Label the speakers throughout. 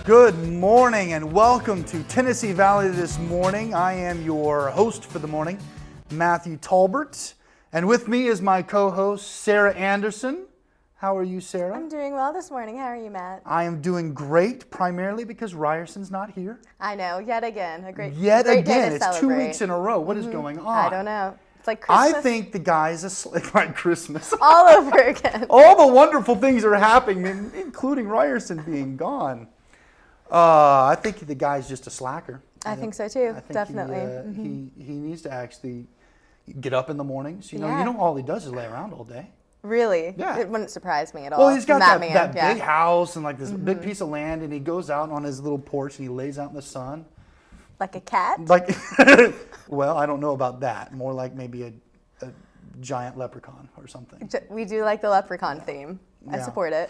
Speaker 1: Good morning and welcome to Tennessee Valley This Morning. I am your host for the morning, Matthew Tolbert. And with me is my co-host, Sarah Anderson. How are you, Sarah?
Speaker 2: I'm doing well this morning. How are you, Matt?
Speaker 1: I am doing great, primarily because Ryerson's not here.
Speaker 2: I know, yet again. Great
Speaker 1: again,
Speaker 2: day to
Speaker 1: it's
Speaker 2: celebrate.
Speaker 1: 2 weeks in a row. What is going on?
Speaker 2: I don't know. It's like Christmas.
Speaker 1: I think the guy's like Christmas.
Speaker 2: All over again.
Speaker 1: All the wonderful things are happening, including Ryerson being gone. I think the guy's just a slacker.
Speaker 2: I think so too.
Speaker 1: I think
Speaker 2: definitely.
Speaker 1: He needs to actually get up in the mornings. You know,
Speaker 2: Yeah.
Speaker 1: all he does is lay around all day.
Speaker 2: Really?
Speaker 1: Yeah.
Speaker 2: It wouldn't surprise me at all.
Speaker 1: Well, he's got that
Speaker 2: man.
Speaker 1: big house and like this big piece of land, and he goes out on his little porch and he lays out in the sun.
Speaker 2: Like a cat?
Speaker 1: Like, well, I don't know about that. More like maybe a giant leprechaun or something.
Speaker 2: We do like the leprechaun theme. I
Speaker 1: Yeah.
Speaker 2: support it.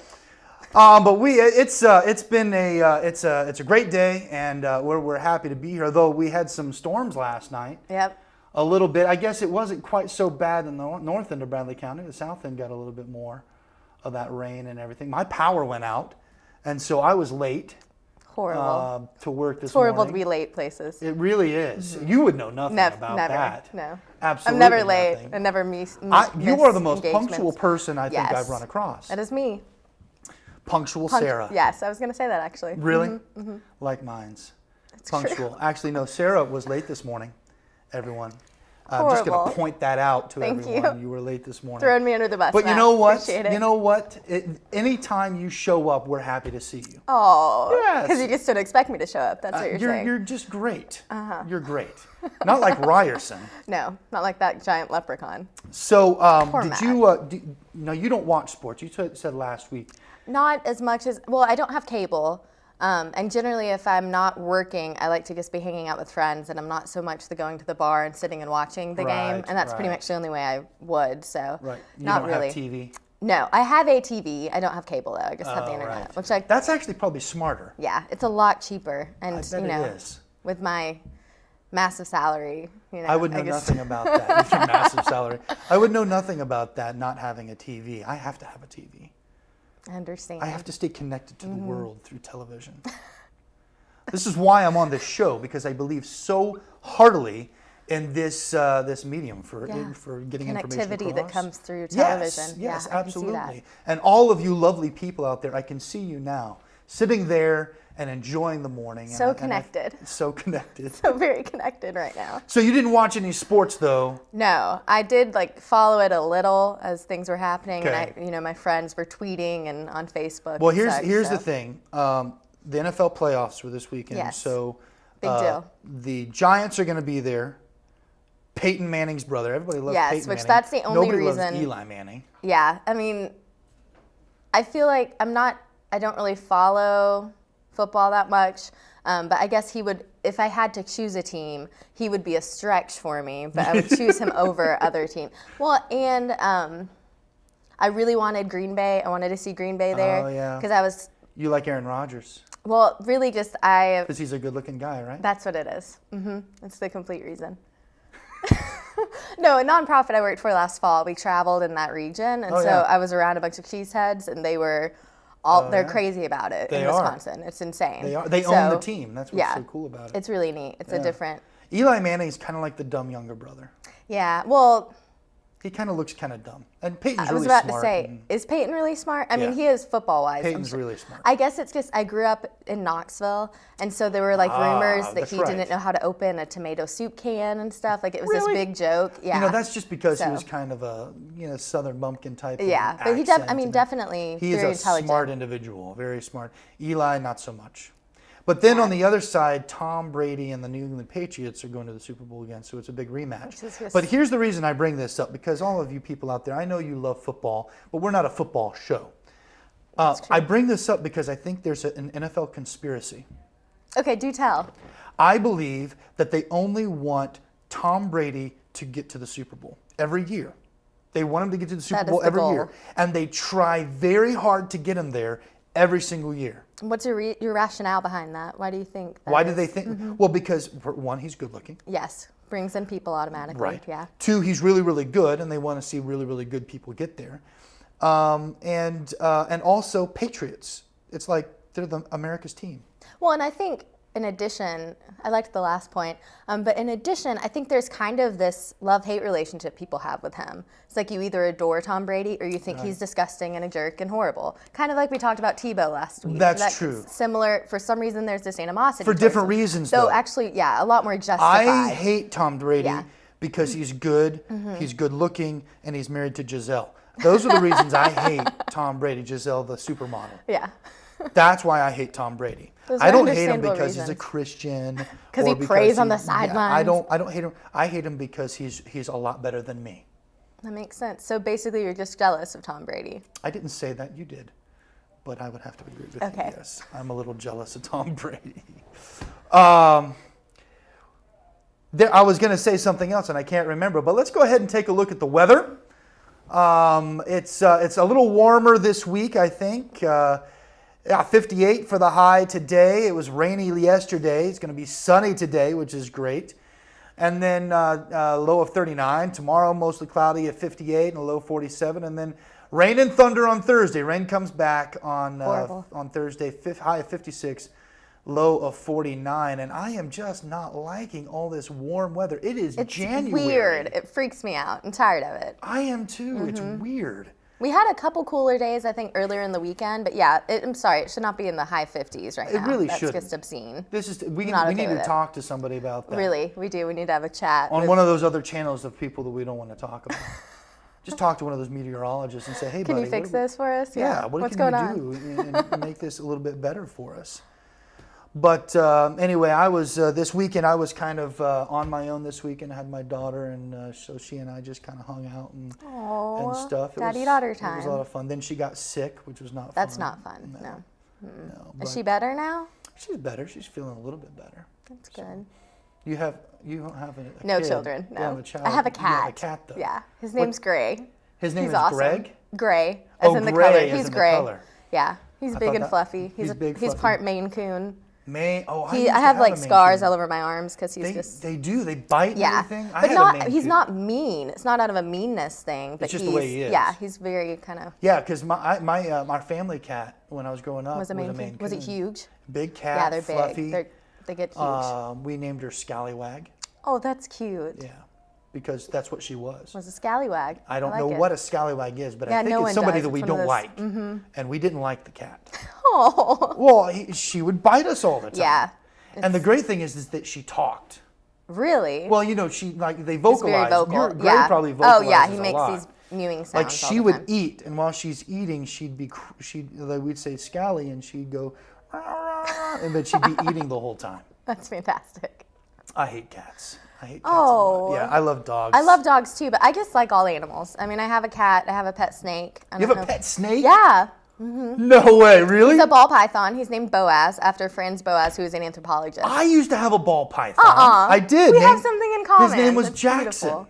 Speaker 1: But it's a great day, and we're happy to be here. Though we had some storms last night.
Speaker 2: Yep.
Speaker 1: A little bit. I guess it wasn't quite so bad in the north end of Bradley County. The south end got a little bit more of that rain and everything. My power went out, and so I was late.
Speaker 2: Horrible.
Speaker 1: To work this
Speaker 2: It's horrible
Speaker 1: morning.
Speaker 2: to be late places.
Speaker 1: It really is. You would know nothing about
Speaker 2: never.
Speaker 1: that.
Speaker 2: No.
Speaker 1: Absolutely
Speaker 2: I'm never late.
Speaker 1: nothing.
Speaker 2: I never miss
Speaker 1: You are the most
Speaker 2: engagements.
Speaker 1: punctual person I think
Speaker 2: Yes.
Speaker 1: I've run across.
Speaker 2: That is me.
Speaker 1: Punctual Sarah.
Speaker 2: Yes, I was going to say that actually.
Speaker 1: Really? Like mine's. Punctual. Actually, no, Sarah was late this morning, everyone. I'm just going
Speaker 2: Horrible.
Speaker 1: to point that out to
Speaker 2: Thank
Speaker 1: everyone.
Speaker 2: you.
Speaker 1: You were late this morning.
Speaker 2: Throwing me under the bus.
Speaker 1: But you
Speaker 2: Matt.
Speaker 1: know what?
Speaker 2: Appreciate it.
Speaker 1: You know what? Anytime you show up, we're happy to see you.
Speaker 2: Oh,
Speaker 1: Yes.
Speaker 2: because you just don't expect me to show up. That's what you're saying.
Speaker 1: You're just great. You're great. Not like Ryerson.
Speaker 2: No, not like that giant leprechaun.
Speaker 1: So,
Speaker 2: Poor
Speaker 1: did
Speaker 2: Matt.
Speaker 1: you? No, you don't watch sports. You said last week.
Speaker 2: Not as much as, well, I don't have cable. And generally, if I'm not working, I like to just be hanging out with friends, and I'm not so much the going to the bar and sitting and watching the game. And that's pretty much the only way I would. So,
Speaker 1: Right. You
Speaker 2: not
Speaker 1: don't
Speaker 2: really.
Speaker 1: have TV.
Speaker 2: No, I have a TV. I don't have cable though. I just have the internet,
Speaker 1: Right.
Speaker 2: which like
Speaker 1: That's actually probably smarter.
Speaker 2: yeah, it's a lot cheaper. And
Speaker 1: I bet
Speaker 2: you know,
Speaker 1: it is.
Speaker 2: with my massive salary, you know,
Speaker 1: I would know
Speaker 2: guess-
Speaker 1: nothing about that. With your massive salary, I would know nothing about that. Not having a TV, I have to have a TV.
Speaker 2: I understand.
Speaker 1: I have to stay connected to the world through television. This is why I'm on this show, because I believe so heartily in this medium for getting information
Speaker 2: Connectivity
Speaker 1: across.
Speaker 2: that comes through television.
Speaker 1: Yes,
Speaker 2: Yeah, I can see that.
Speaker 1: absolutely. And all of you lovely people out there, I can see you now, sitting there and enjoying the morning.
Speaker 2: So connected.
Speaker 1: So connected.
Speaker 2: So very connected right now.
Speaker 1: So you didn't watch any sports though?
Speaker 2: No, I did like follow it a little as things were happening,
Speaker 1: Okay.
Speaker 2: and my friends were tweeting and on Facebook.
Speaker 1: Well,
Speaker 2: and
Speaker 1: here's
Speaker 2: such,
Speaker 1: the thing. The NFL playoffs were this weekend.
Speaker 2: Yes.
Speaker 1: So
Speaker 2: Big deal.
Speaker 1: The Giants are going to be there. Peyton Manning's brother. Everybody loves
Speaker 2: Yes,
Speaker 1: Peyton
Speaker 2: which
Speaker 1: Manning.
Speaker 2: that's the only
Speaker 1: Nobody
Speaker 2: reason-
Speaker 1: loves Eli Manning.
Speaker 2: Yeah, I mean, I feel like I don't really follow football that much, but I guess he would, if I had to choose a team, he would be a stretch for me, but I would choose him over other teams. Well, and I really wanted Green Bay. I wanted to see Green Bay there.
Speaker 1: Oh, yeah.
Speaker 2: Because
Speaker 1: You like Aaron Rodgers
Speaker 2: well, really just
Speaker 1: because he's a good-looking guy, right?
Speaker 2: that's what it is. That's the complete reason. No, a nonprofit I worked for last fall, we traveled in that region, and
Speaker 1: Oh,
Speaker 2: so
Speaker 1: yeah.
Speaker 2: I was around a bunch of cheeseheads, and they were they're
Speaker 1: yeah.
Speaker 2: crazy about it
Speaker 1: They
Speaker 2: in
Speaker 1: are.
Speaker 2: Wisconsin. It's insane.
Speaker 1: They are. They
Speaker 2: So,
Speaker 1: own the team. That's what's
Speaker 2: yeah,
Speaker 1: so cool about it.
Speaker 2: It's really neat. It's a different.
Speaker 1: Eli Manning's kind of like the dumb younger brother.
Speaker 2: Yeah. Well,
Speaker 1: He kind of looks kind of dumb. And Peyton's
Speaker 2: I was
Speaker 1: really
Speaker 2: about
Speaker 1: smart.
Speaker 2: to say,
Speaker 1: and
Speaker 2: is Peyton really smart? I
Speaker 1: Yeah.
Speaker 2: mean, he is football-wise.
Speaker 1: Peyton's really smart.
Speaker 2: I guess it's just I grew up in Knoxville, and so there were like rumors that
Speaker 1: that's
Speaker 2: he
Speaker 1: right.
Speaker 2: didn't know how to open a tomato soup can and stuff. Like it was
Speaker 1: Really?
Speaker 2: this big joke. Yeah.
Speaker 1: You know, that's just because he
Speaker 2: So.
Speaker 1: was kind of a Southern bumpkin type. of
Speaker 2: Yeah, but he
Speaker 1: accent and-
Speaker 2: definitely
Speaker 1: He is
Speaker 2: very
Speaker 1: a
Speaker 2: intelligent.
Speaker 1: smart individual, very smart. Eli, not so much. But then on the other side, Tom Brady and the New England Patriots are going to the Super Bowl again, so it's a big rematch.
Speaker 2: Which is just-
Speaker 1: But here's the reason I bring this up, because all of you people out there, I know you love football, but we're not a football show. I bring this up because I think there's an NFL conspiracy.
Speaker 2: Okay, do tell.
Speaker 1: I believe that they only want Tom Brady to get to the Super Bowl every year. They want him to get to the Super
Speaker 2: That is
Speaker 1: Bowl
Speaker 2: the
Speaker 1: every
Speaker 2: goal.
Speaker 1: year. And they try very hard to get him there every single year.
Speaker 2: What's your rationale behind that? Why do you think that
Speaker 1: Why do
Speaker 2: is?
Speaker 1: they think? Well, because for one, he's good looking.
Speaker 2: Yes, brings in people automatically.
Speaker 1: Right.
Speaker 2: Yeah.
Speaker 1: Two, he's really, really good, and they want to see really, really good people get there. And also Patriots. It's like they're America's team.
Speaker 2: Well, and I think in addition, I liked the last point, but in addition, I think there's kind of this love-hate relationship people have with him. It's like you either adore Tom Brady or you think he's disgusting and a jerk and horrible. Kind of like we talked about Tebow last week.
Speaker 1: That's true.
Speaker 2: Similar, for some reason, there's this animosity.
Speaker 1: For different reasons, though.
Speaker 2: So actually, yeah, a lot more justified.
Speaker 1: I hate Tom Brady because he's good, he's good looking, and he's married to Giselle. Those are the reasons I hate Tom Brady, Giselle, the supermodel.
Speaker 2: Yeah.
Speaker 1: That's why I hate Tom Brady. I don't hate him because he's a Christian.
Speaker 2: Because he prays on the sidelines.
Speaker 1: I don't hate him. I hate him because he's a lot better than me.
Speaker 2: That makes sense. So basically, you're just jealous of Tom Brady.
Speaker 1: I didn't say that. You did. But I would have to agree with you, yes. I'm a little jealous of Tom Brady. I was going to say something else, and I can't remember. But let's go ahead and take a look at the weather. It's a little warmer this week, I think. 58 for the high today. It was rainy yesterday. It's going to be sunny today, which is great. And then low of 39. Tomorrow, mostly cloudy at 58 and a low 47. And then rain and thunder on Thursday. Rain comes back on Thursday, high of 56, low of 49. And I am just not liking all this warm weather. It's January.
Speaker 2: Weird. It freaks me out. I'm tired of it.
Speaker 1: I am too. It's weird.
Speaker 2: We had a couple cooler days, I think, earlier in the weekend. But yeah, I'm sorry, it should not be in the high 50s right now.
Speaker 1: It really should.
Speaker 2: That's just obscene.
Speaker 1: We need to talk to somebody about that.
Speaker 2: Really, we do. We need to have a chat.
Speaker 1: On one of those other channels of people that we don't want to talk about. Just talk to one of those meteorologists and say, hey, buddy.
Speaker 2: Can you fix this for us?
Speaker 1: Yeah, what's going on? And make this a little bit better for us? But anyway, I was this weekend. I was kind of on my own this weekend. I had my daughter, and so she and I just kind of hung out and stuff.
Speaker 2: Daddy-daughter time.
Speaker 1: It was a lot of fun. Then she got sick, which was not fun.
Speaker 2: That's not fun. No. Is she better now?
Speaker 1: She's better. She's feeling a little bit better.
Speaker 2: That's good.
Speaker 1: You don't have a
Speaker 2: no
Speaker 1: kid.
Speaker 2: children. No.
Speaker 1: You have a child.
Speaker 2: I have a cat.
Speaker 1: You have a cat, though.
Speaker 2: Yeah. His name's Gray.
Speaker 1: His name is
Speaker 2: awesome.
Speaker 1: Greg?
Speaker 2: Gray, as in the
Speaker 1: Gray
Speaker 2: color.
Speaker 1: as
Speaker 2: He's
Speaker 1: in
Speaker 2: gray.
Speaker 1: The color.
Speaker 2: Yeah. He's big and fluffy. He's
Speaker 1: fluffy.
Speaker 2: part Maine Coon.
Speaker 1: I
Speaker 2: have like scars all over my arms because he's just.
Speaker 1: They do. They bite and everything.
Speaker 2: But he's not mean. It's not out of a meanness thing. But
Speaker 1: it's just the way he is.
Speaker 2: Yeah, he's very kind of.
Speaker 1: Yeah, because my family cat when I was growing up was a Maine Coon.
Speaker 2: Was it huge?
Speaker 1: Big cat.
Speaker 2: Yeah, they're
Speaker 1: fluffy.
Speaker 2: big. They get huge.
Speaker 1: We named her Scallywag.
Speaker 2: Oh, that's cute.
Speaker 1: Yeah, because that's what she was.
Speaker 2: Was a scallywag.
Speaker 1: I don't know what a scallywag is, but
Speaker 2: yeah,
Speaker 1: I think it's somebody that we don't like, and we didn't like the cat.
Speaker 2: Oh.
Speaker 1: Well, she would bite us all the time.
Speaker 2: Yeah.
Speaker 1: And the great thing is that she talked.
Speaker 2: Really?
Speaker 1: Well, she they vocalize.
Speaker 2: Very vocal.
Speaker 1: Gray probably vocalizes
Speaker 2: Oh yeah, he makes these mewing sounds.
Speaker 1: Like she would eat, and while she's eating, we'd say Scally, and she'd go, and then she'd be eating the whole time.
Speaker 2: That's fantastic.
Speaker 1: I hate cats. I hate cats a lot. Yeah, I love dogs.
Speaker 2: I love dogs too, but I just like all animals. I mean, I have a cat. I have a pet snake.
Speaker 1: You have a pet snake?
Speaker 2: Yeah.
Speaker 1: No way, really?
Speaker 2: He's a ball python. He's named Boaz after Franz Boas, who is an anthropologist.
Speaker 1: I used to have a ball python. I did.
Speaker 2: We have something in common.
Speaker 1: His name was
Speaker 2: That's
Speaker 1: Jackson.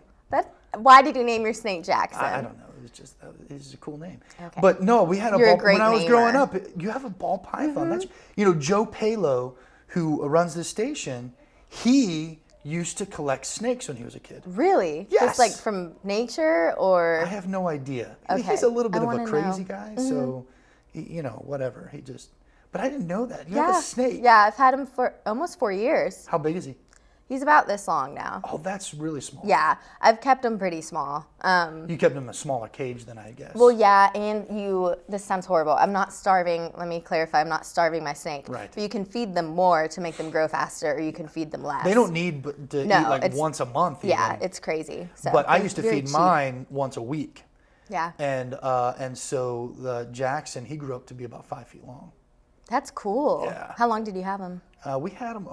Speaker 2: Why did you name your snake Jackson?
Speaker 1: I don't know. It's a cool name.
Speaker 2: Okay.
Speaker 1: But no, we had a
Speaker 2: You're
Speaker 1: ball.
Speaker 2: a great
Speaker 1: when I was growing
Speaker 2: namer.
Speaker 1: up, you have a ball python. That's Joe Palo, who runs this station. He used to collect snakes when he was a kid.
Speaker 2: Really?
Speaker 1: Yes.
Speaker 2: Just like from nature, or?
Speaker 1: I have no idea.
Speaker 2: Okay.
Speaker 1: He's a little bit
Speaker 2: I
Speaker 1: of a
Speaker 2: wanna
Speaker 1: crazy
Speaker 2: know.
Speaker 1: guy, so whatever. But I didn't know that. You have a snake.
Speaker 2: Yeah, I've had him for almost 4 years.
Speaker 1: How big is he?
Speaker 2: He's about this long now.
Speaker 1: Oh, that's really small.
Speaker 2: Yeah, I've kept him pretty small.
Speaker 1: You kept him in a smaller cage than I guess.
Speaker 2: Well, yeah, and this sounds horrible. I'm not starving, let me clarify, I'm not starving my snake.
Speaker 1: Right.
Speaker 2: But you can feed them more to make them grow faster, or you can feed them less.
Speaker 1: They don't need to eat once a month. Even.
Speaker 2: Yeah, it's crazy. So
Speaker 1: but I used to feed mine once a week.
Speaker 2: Yeah.
Speaker 1: And so the Jackson, he grew up to be about 5 feet long.
Speaker 2: That's cool.
Speaker 1: Yeah.
Speaker 2: How long did you have him?
Speaker 1: We had him,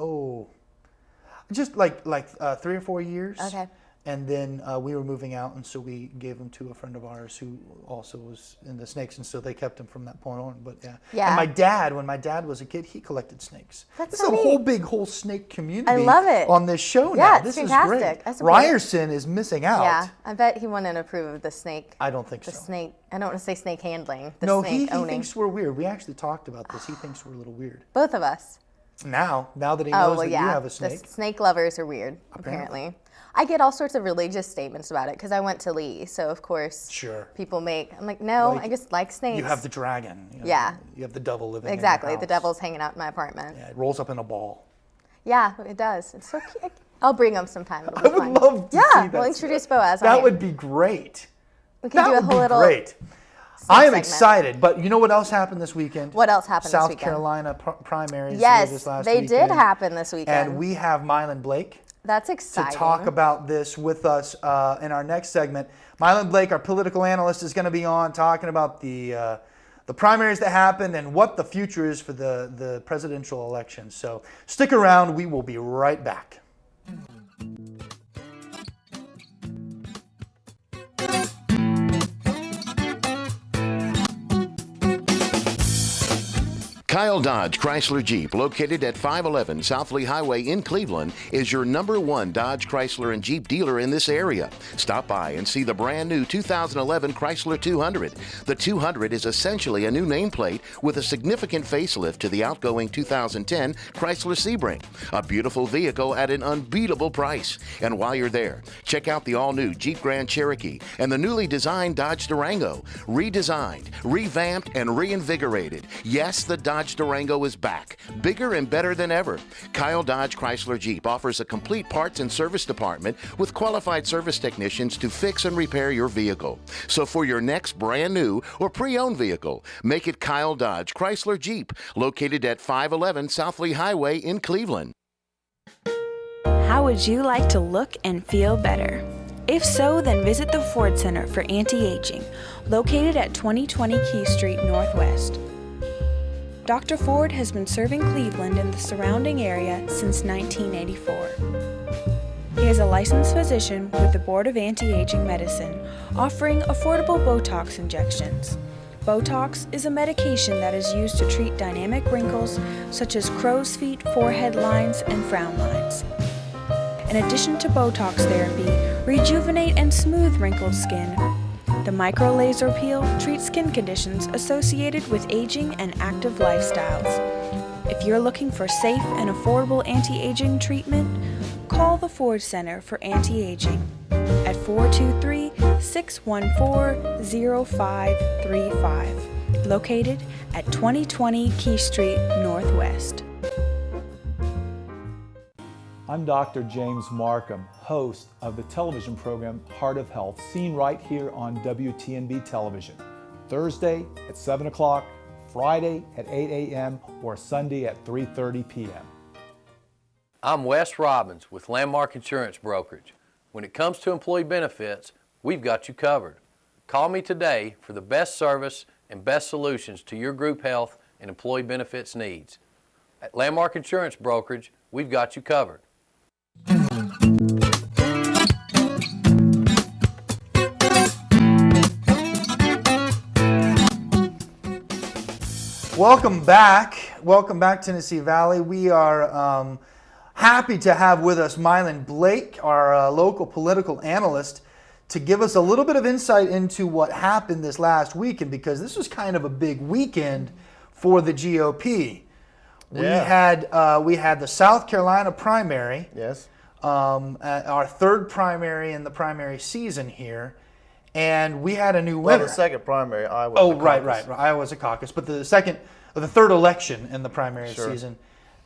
Speaker 1: just like 3 or 4 years.
Speaker 2: Okay.
Speaker 1: And then we were moving out, and so we gave him to a friend of ours who also was in the snakes, and so they kept him from that point on. But yeah. And when my dad was a kid, he collected snakes.
Speaker 2: That's
Speaker 1: There's a whole snake community.
Speaker 2: I love it.
Speaker 1: On this show
Speaker 2: Yeah,
Speaker 1: now.
Speaker 2: it's
Speaker 1: This
Speaker 2: fantastic.
Speaker 1: is great. Ryerson is missing out.
Speaker 2: Yeah, I bet he wouldn't approve of the snake.
Speaker 1: I don't think so.
Speaker 2: The snake. I don't want to say snake handling.
Speaker 1: No,
Speaker 2: snake
Speaker 1: he
Speaker 2: owning.
Speaker 1: thinks we're weird. We actually talked about this. He thinks we're a little weird.
Speaker 2: Both of us.
Speaker 1: Now that he knows that you have a snake.
Speaker 2: The snake lovers are weird, apparently. I get all sorts of religious statements about it because I went to Lee, so of course people make, I'm like, no, I just like snakes.
Speaker 1: You have the dragon. You have the devil living in
Speaker 2: Exactly,
Speaker 1: your house.
Speaker 2: the devil's hanging out in my apartment.
Speaker 1: Yeah, it rolls up in a ball.
Speaker 2: Yeah, it does. It's so cute. I'll bring them sometime. It'll
Speaker 1: I would love to see that.
Speaker 2: We'll introduce Boaz.
Speaker 1: That would be great.
Speaker 2: We could do a whole little
Speaker 1: great. I am excited, but you know what else happened this weekend?
Speaker 2: What else happened this weekend?
Speaker 1: South Carolina primaries.
Speaker 2: Yes, they did happen this weekend.
Speaker 1: And we have Mylan Blake.
Speaker 2: That's exciting.
Speaker 1: To talk about this with us in our next segment. Mylan Blake, our political analyst, is going to be on talking about the primaries that happened and what the future is for the presidential election. So stick around. We will be right back.
Speaker 3: Kyle Dodge Chrysler Jeep, located at 511 South Lee Highway in Cleveland, is your #1 Dodge Chrysler and Jeep dealer in this area. Stop by and see the brand new 2011 Chrysler 200. The 200 is essentially a new nameplate with a significant facelift to the outgoing 2010 Chrysler Sebring. A beautiful vehicle at an unbeatable price. And while you're there, check out the all-new Jeep Grand Cherokee and the newly designed Dodge Durango. Redesigned, revamped, and reinvigorated. Yes, the Dodge Durango is back, bigger and better than ever. Kyle Dodge Chrysler Jeep offers a complete parts and service department with qualified service technicians to fix and repair your vehicle. So for your next brand new or pre-owned vehicle, make it Kyle Dodge Chrysler Jeep, located at 511 South Lee Highway in Cleveland.
Speaker 4: How would you like to look and feel better? If so, then visit the Ford Center for Anti-Aging, located at 2020 Key Street Northwest. Dr. Ford has been serving Cleveland and the surrounding area since 1984. He is a licensed physician with the Board of Anti-Aging Medicine, offering affordable Botox injections. Botox is a medication that is used to treat dynamic wrinkles such as crow's feet, forehead lines, and frown lines. In addition to Botox therapy, rejuvenate and smooth wrinkled skin. The micro laser peel treats skin conditions associated with aging and active lifestyles. If you're looking for safe and affordable anti-aging treatment, call the Ford Center for Anti-Aging at 423-614-0535, located at 2020 Key Street Northwest.
Speaker 5: I'm Dr. James Markham, host of the television program Heart of Health, seen right here on WTNB television, Thursday at 7 o'clock, Friday at 8 a.m., or Sunday at 3:30 p.m.
Speaker 6: I'm Wes Robbins with Landmark Insurance Brokerage. When it comes to employee benefits, we've got you covered. Call me today for the best service and best solutions to your group health and employee benefits needs. At Landmark Insurance Brokerage, we've got you covered.
Speaker 1: Welcome back Tennessee Valley. We are happy to have with us Mylan Blake, our local political analyst, to give us a little bit of insight into what happened this last weekend, because this was kind of a big weekend for the GOP. Yeah. We had the South Carolina primary.
Speaker 7: Yes.
Speaker 1: Our third primary in the primary season here, and we had a new winner.
Speaker 7: Well, the second primary, Iowa.
Speaker 1: Oh, right. Iowa's a caucus, but the third election in the primary season.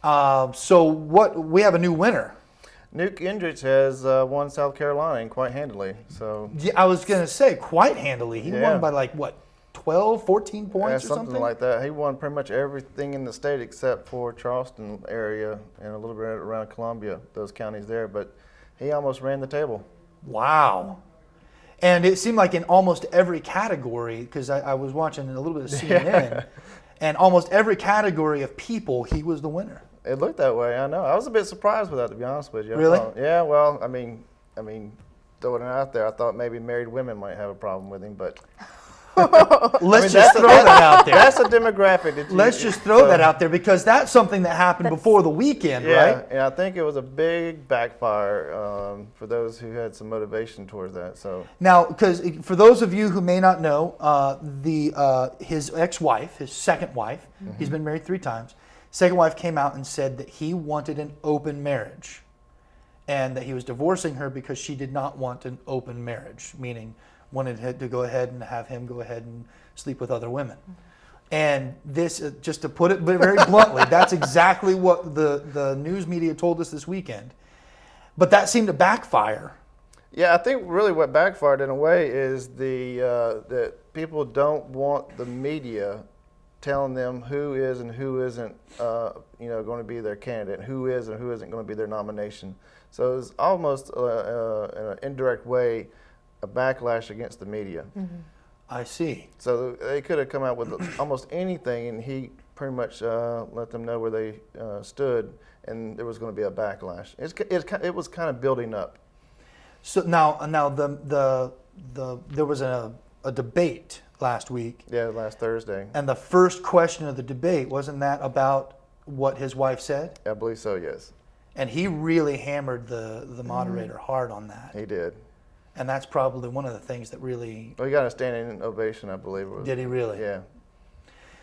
Speaker 1: So we have a new winner.
Speaker 7: Newt Gingrich has won South Carolina and quite handily. So
Speaker 1: yeah, I was going to say quite handily. He won by 12, 14 points or
Speaker 7: something like that. He won pretty much everything in the state except for Charleston area and a little bit around Columbia, those counties there. But he almost ran the table.
Speaker 1: Wow. And it seemed like in almost every category, because I was watching a little bit of CNN, and almost every category of people, he was the winner.
Speaker 7: It looked that way, I know. I was a bit surprised with that, to be honest with you.
Speaker 1: Really?
Speaker 7: Yeah, well, I mean, throwing it out there, I thought maybe married women might have a problem with him, but...
Speaker 1: Let's just throw that out there.
Speaker 7: That's a demographic.
Speaker 1: Let's just throw that out there, because that's something that happened before the weekend, right?
Speaker 7: Yeah, I think it was a big backfire for those who had some motivation towards that. So
Speaker 1: now, because for those of you who may not know, his ex-wife, his second wife, he's been married 3 times, Second wife came out and said that he wanted an open marriage and that he was divorcing her because she did not want an open marriage, meaning wanted to go ahead and have him go ahead and sleep with other women. And this, just to put it very bluntly, that's exactly what the news media told us this weekend. But that seemed to backfire.
Speaker 7: Yeah, I think really what backfired in a way is that people don't want the media telling them who is and who isn't, going to be their candidate, who is and who isn't going to be their nomination. So it's almost in an indirect way a backlash against the media.
Speaker 2: Mm-hmm.
Speaker 1: I see.
Speaker 7: So they could have come out with almost anything, and he pretty much let them know where they stood, and there was going to be a backlash. It was kind of building up.
Speaker 1: So now there was a debate last week.
Speaker 7: Yeah, last Thursday.
Speaker 1: And the first question of the debate, wasn't that about what his wife said?
Speaker 7: I believe so, yes.
Speaker 1: And he really hammered the moderator hard on that.
Speaker 7: He did.
Speaker 1: And that's probably one of the things that really...
Speaker 7: Well, he got a standing ovation, I believe.
Speaker 1: Did he really?
Speaker 7: Yeah.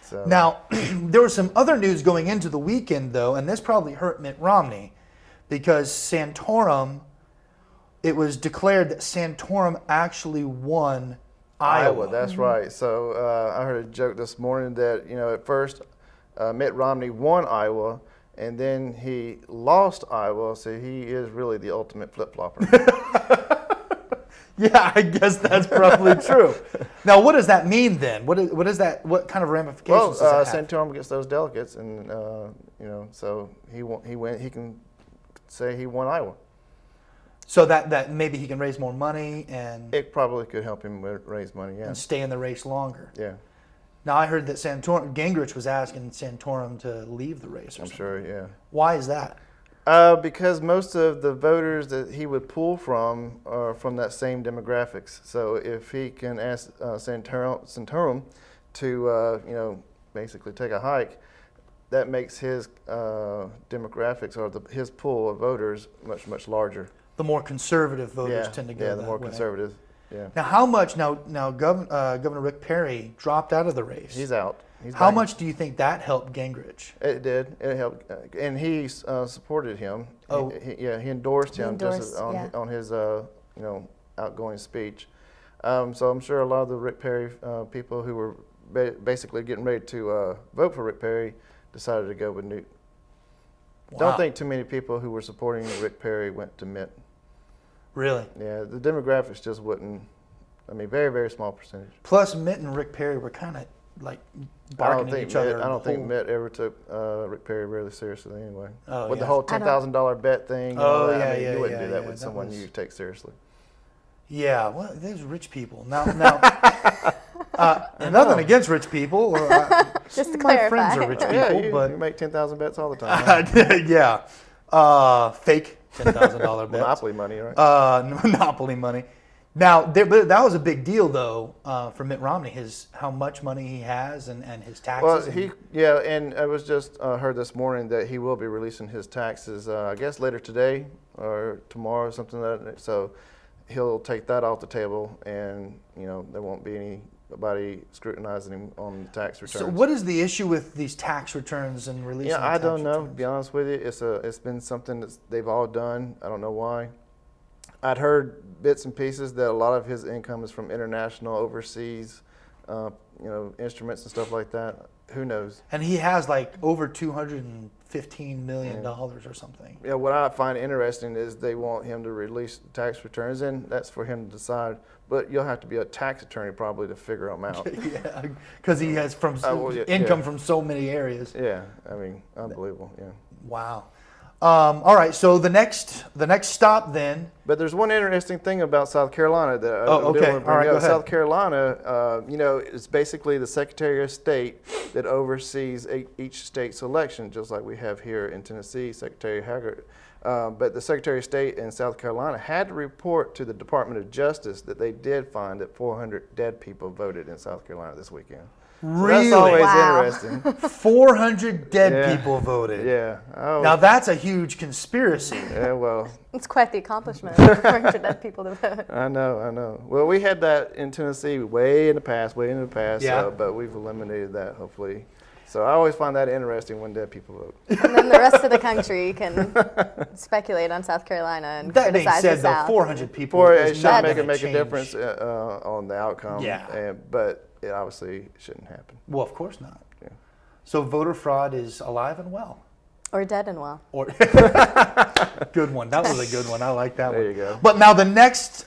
Speaker 7: So.
Speaker 1: Now, there was some other news going into the weekend, though, and this probably hurt Mitt Romney, because Santorum, it was declared that Santorum actually won Iowa.
Speaker 7: That's right. So I heard a joke this morning that, at first Mitt Romney won Iowa, and then he lost Iowa, so he is really the ultimate flip-flopper.
Speaker 1: Yeah, I guess that's probably true. Now, what does that mean then? What is that? What kind of ramifications does that have?
Speaker 7: Santorum gets those delegates, and so he can say he won Iowa.
Speaker 1: So that maybe he can raise more money and
Speaker 7: it probably could help him raise money, yeah.
Speaker 1: And stay in the race longer.
Speaker 7: Yeah.
Speaker 1: Now I heard that Gingrich was asking Santorum to leave the race.
Speaker 7: I'm sure, yeah.
Speaker 1: Why is that?
Speaker 7: Because most of the voters that he would pull from are from that same demographics. So if he can ask Santorum to, basically take a hike, that makes his demographics or his pool of voters much, much larger.
Speaker 1: The more conservative voters tend to go that way.
Speaker 7: Yeah, the more conservative. Yeah.
Speaker 1: Now, how much? Now, Governor Rick Perry dropped out of the race.
Speaker 7: He's out.
Speaker 1: How much do you think that helped Gingrich?
Speaker 7: It did. It helped, and he supported him.
Speaker 1: Oh,
Speaker 7: he endorsed him on his outgoing speech. So I'm sure a lot of the Rick Perry people who were basically getting ready to vote for Rick Perry decided to go with Newt. Wow. Don't think too many people who were supporting Rick Perry went to Mitt.
Speaker 1: Really?
Speaker 7: Yeah, the demographics just wouldn't. Very, very small percentage.
Speaker 1: Plus, Mitt and Rick Perry were kind of like barking at each other.
Speaker 7: I don't think Mitt ever took Rick Perry really seriously anyway.
Speaker 1: Oh,
Speaker 7: with the whole $10,000 bet thing.
Speaker 1: Oh,
Speaker 7: you wouldn't do that with someone you take seriously.
Speaker 1: Yeah, well, there's rich people. Now nothing against rich people.
Speaker 2: Just to
Speaker 1: my
Speaker 2: clarify.
Speaker 1: friends are rich people,
Speaker 7: yeah,
Speaker 1: but
Speaker 7: you make 10,000 bets all the time.
Speaker 1: Yeah, fake $10,000 bets.
Speaker 7: Monopoly money, right?
Speaker 1: Monopoly money. Now, but that was a big deal, though, for Mitt Romney. How much money he has and his taxes.
Speaker 7: Well, and I was just heard this morning that he will be releasing his taxes. I guess later today or tomorrow, or something like that. So he'll take that off the table, and there won't be anybody scrutinizing him on the tax returns.
Speaker 1: So, what is the issue with these tax returns and releasing?
Speaker 7: Yeah, I don't know. To be honest with you, it's been something that they've all done. I don't know why. I'd heard bits and pieces that a lot of his income is from international, overseas, instruments and stuff like that. Who knows?
Speaker 1: And he has like over $215 million or something.
Speaker 7: Yeah, what I find interesting is they want him to release tax returns, and that's for him to decide. But you'll have to be a tax attorney probably to figure them out.
Speaker 1: Yeah, because he has income from so many areas.
Speaker 7: Yeah, unbelievable. Yeah.
Speaker 1: Wow. All right, so the next stop then.
Speaker 7: But there's one interesting thing about South Carolina that I
Speaker 1: okay.
Speaker 7: want to bring
Speaker 1: All right,
Speaker 7: up.
Speaker 1: go ahead.
Speaker 7: South Carolina, it's basically the Secretary of State that oversees each state's election, just like we have here in Tennessee, Secretary Haggard. But the Secretary of State in South Carolina had to report to the Department of Justice that they did find that 400 dead people voted in South Carolina this weekend.
Speaker 1: Really?
Speaker 7: So that's always interesting.
Speaker 1: 400 dead people voted.
Speaker 7: Yeah. Oh.
Speaker 1: Now that's a huge conspiracy.
Speaker 7: Yeah, well.
Speaker 2: It's quite the accomplishment for 400 dead people to vote.
Speaker 7: I know. Well, we had that in Tennessee way in the past,
Speaker 1: Yeah.
Speaker 7: but we've eliminated that hopefully. So I always find that interesting when dead people vote.
Speaker 2: And then the rest of the country can speculate on South Carolina and
Speaker 1: That being
Speaker 2: criticize
Speaker 1: said,
Speaker 2: the
Speaker 1: though,
Speaker 2: South.
Speaker 1: 400 people
Speaker 7: Or
Speaker 1: is
Speaker 7: it
Speaker 1: not
Speaker 7: shouldn't
Speaker 1: going
Speaker 7: make
Speaker 1: to
Speaker 7: a difference on the outcome.
Speaker 1: Yeah.
Speaker 7: But it obviously shouldn't happen.
Speaker 1: Well, of course not.
Speaker 7: Yeah.
Speaker 1: So voter fraud is alive and well.
Speaker 2: Or dead and well.
Speaker 1: Or good one. That was a good one. I like that one.
Speaker 7: There you go.
Speaker 1: But now the next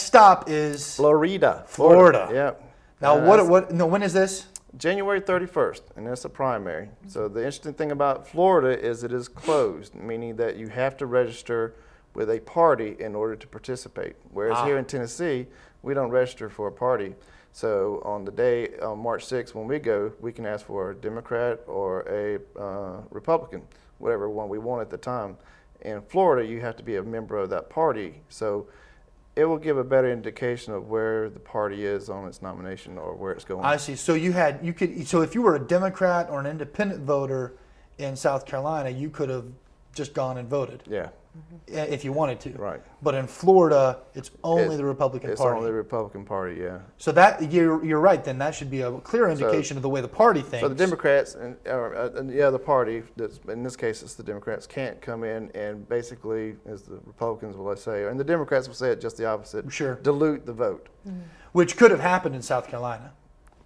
Speaker 1: stop is
Speaker 7: Florida.
Speaker 1: Florida.
Speaker 7: Yep.
Speaker 1: Now when is this?
Speaker 7: January 31st, and that's a primary. So the interesting thing about Florida is it is closed, meaning that you have to register with a party in order to participate. Whereas here in Tennessee, we don't register for a party. So on the day, on March 6th, when we go, we can ask for a Democrat or a Republican, whatever one we want at the time. In Florida, you have to be a member of that party. So it will give a better indication of where the party is on its nomination or where it's going.
Speaker 1: I see. So so if you were a Democrat or an independent voter in South Carolina, you could have just gone and voted.
Speaker 7: Yeah.
Speaker 1: If you wanted to.
Speaker 7: Right.
Speaker 1: But in Florida, it's only the Republican
Speaker 7: It's
Speaker 1: Party.
Speaker 7: only the Republican Party, yeah.
Speaker 1: So that you're right. Then that should be a clear indication of the way the party thinks.
Speaker 7: So the Democrats and the other party, that's, in this case it's the Democrats, can't come in and basically, as the Republicans will say, and the Democrats will say it just the opposite,
Speaker 1: Sure.
Speaker 7: dilute the vote.
Speaker 1: Which could have happened in South Carolina.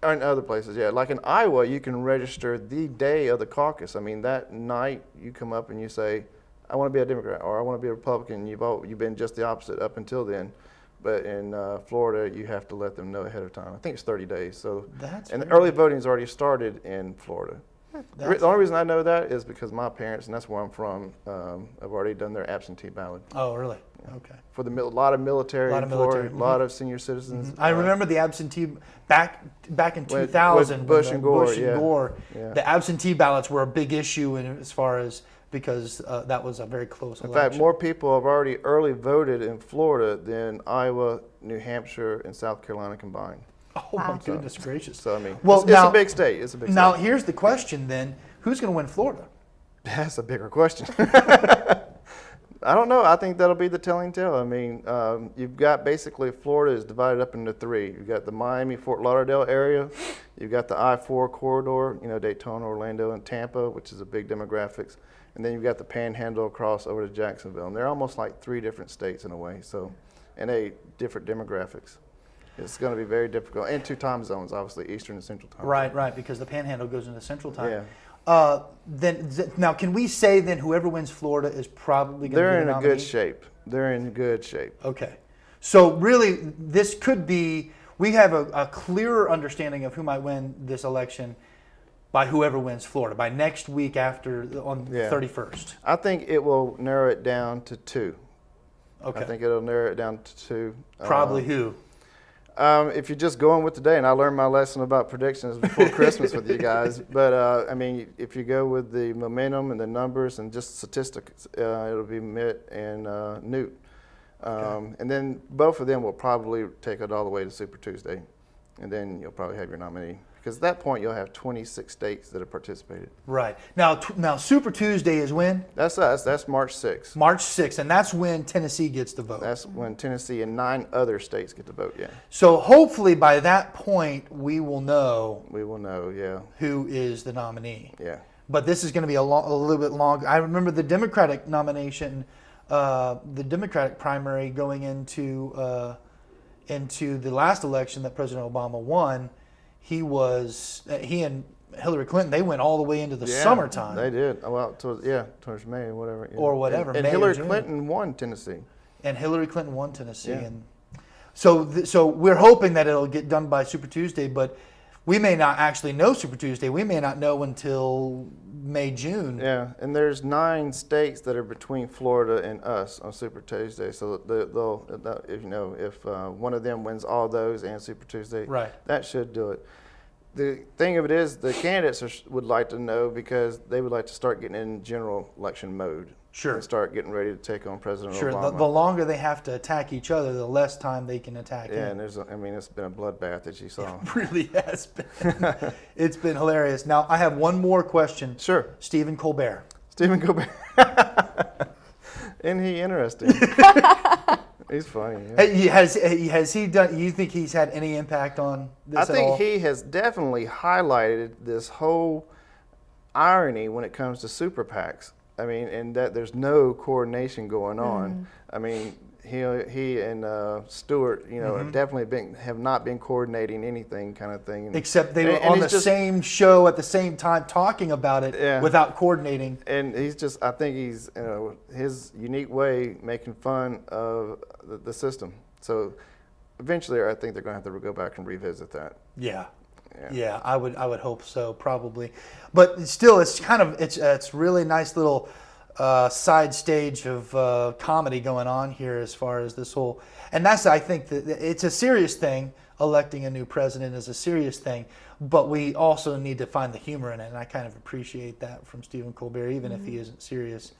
Speaker 7: Or in other places, yeah. Like in Iowa, you can register the day of the caucus. I mean, that night you come up and you say, I want to be a Democrat or I want to be a Republican. You vote. You've been just the opposite up until then. But in Florida, you have to let them know ahead of time. I think it's 30 days. So, and the early voting has already started in Florida. The only reason I know that is because my parents, and that's where I'm from, have already done their absentee ballot.
Speaker 1: Oh, really? Okay.
Speaker 7: For a lot of military,
Speaker 1: A lot
Speaker 7: of senior citizens.
Speaker 1: I remember the absentee back in 2000
Speaker 7: with Bush and Gore.
Speaker 1: Bush and
Speaker 7: Yeah.
Speaker 1: Gore.
Speaker 7: Yeah.
Speaker 1: The absentee ballots were a big issue as far as because that was a very close election.
Speaker 7: In fact, more people have already early voted in Florida than Iowa, New Hampshire, and South Carolina combined.
Speaker 1: Oh my goodness gracious!
Speaker 7: So I mean,
Speaker 1: well,
Speaker 7: it's a big state. It's a big
Speaker 1: now
Speaker 7: state.
Speaker 1: here's the question then: who's going to win Florida?
Speaker 7: That's a bigger question. I don't know. I think that'll be the telling tale. I mean, you've got basically Florida is divided up into three. You've got the Miami, Fort Lauderdale area. You've got the I-4 corridor, Daytona, Orlando, and Tampa, which is a big demographics. And then you've got the Panhandle across over to Jacksonville. And they're almost like three different states in a way. So, and different demographics. It's going to be very difficult. And two time zones, obviously, Eastern and Central time.
Speaker 1: Right, because the Panhandle goes into Central time.
Speaker 7: Yeah.
Speaker 1: Now, can we say then whoever wins Florida is probably going to be the nominee?
Speaker 7: They're in good shape. They're in good shape.
Speaker 1: Okay. So really, this could be, we have a clearer understanding of who might win this election by whoever wins Florida, by next week after, on 31st.
Speaker 7: I think it will narrow it down to two.
Speaker 1: Okay.
Speaker 7: I think it'll narrow it down to two.
Speaker 1: Probably who?
Speaker 7: If you're just going with today, and I learned my lesson about predictions before Christmas with you guys, but I mean, if you go with the momentum and the numbers and just statistics, it'll be Mitt and Newt. And then both of them will probably take it all the way to Super Tuesday, and then you'll probably have your nominee. Because at that point, you'll have 26 states that have participated.
Speaker 1: Right. Now Super Tuesday is when?
Speaker 7: That's us. That's March 6th.
Speaker 1: March 6th, and that's when Tennessee gets to vote.
Speaker 7: That's when Tennessee and 9 other states get to vote, yeah.
Speaker 1: So hopefully by that point, we will know.
Speaker 7: We will know, yeah.
Speaker 1: Who is the nominee.
Speaker 7: Yeah.
Speaker 1: But this is going to be a little bit longer. I remember the Democratic nomination, the Democratic primary going into the last election that President Obama won. He and Hillary Clinton, they went all the way into the summertime.
Speaker 7: They did. Well, towards May or whatever.
Speaker 1: Or whatever.
Speaker 7: And
Speaker 1: May
Speaker 7: Hillary
Speaker 1: or June.
Speaker 7: Clinton won Tennessee.
Speaker 1: And Hillary Clinton won Tennessee.
Speaker 7: Yeah.
Speaker 1: And so we're hoping that it'll get done by Super Tuesday, but we may not actually know Super Tuesday. We may not know until May, June.
Speaker 7: Yeah, and there's 9 states that are between Florida and us on Super Tuesday. So they'll if one of them wins all those and Super Tuesday,
Speaker 1: right,
Speaker 7: that should do it. The thing of it is, the candidates would like to know because they would like to start getting in general election mode.
Speaker 1: Sure.
Speaker 7: And start getting ready to take on President Obama.
Speaker 1: Sure. The longer they have to attack each other, the less time they can attack him.
Speaker 7: And it's been a bloodbath that you saw.
Speaker 1: It really has been. It's been hilarious. Now, I have one more question.
Speaker 7: Sure.
Speaker 1: Stephen Colbert.
Speaker 7: Stephen Colbert. Isn't he interesting? He's funny. Yeah.
Speaker 1: Hey, has he done? You think he's had any impact on this
Speaker 7: I
Speaker 1: at all?
Speaker 7: think he has definitely highlighted this whole irony when it comes to super PACs. I mean, and that there's no coordination going on. I mean, he and Stewart, you know, definitely have not been coordinating anything, kind of thing.
Speaker 1: Except they were on the same show at the same time talking about it without coordinating.
Speaker 7: And he's just, I think he's, you know, his unique way making fun of the system. So eventually, I think they're going to have to go back and revisit that.
Speaker 1: Yeah, I would hope so, probably. But still, it's kind of it's really nice little side stage of comedy going on here as far as this whole, and that's, I think that it's a serious thing. Electing a new president is a serious thing, but we also need to find the humor in it, and I kind of appreciate that from Stephen Colbert, even if he isn't serious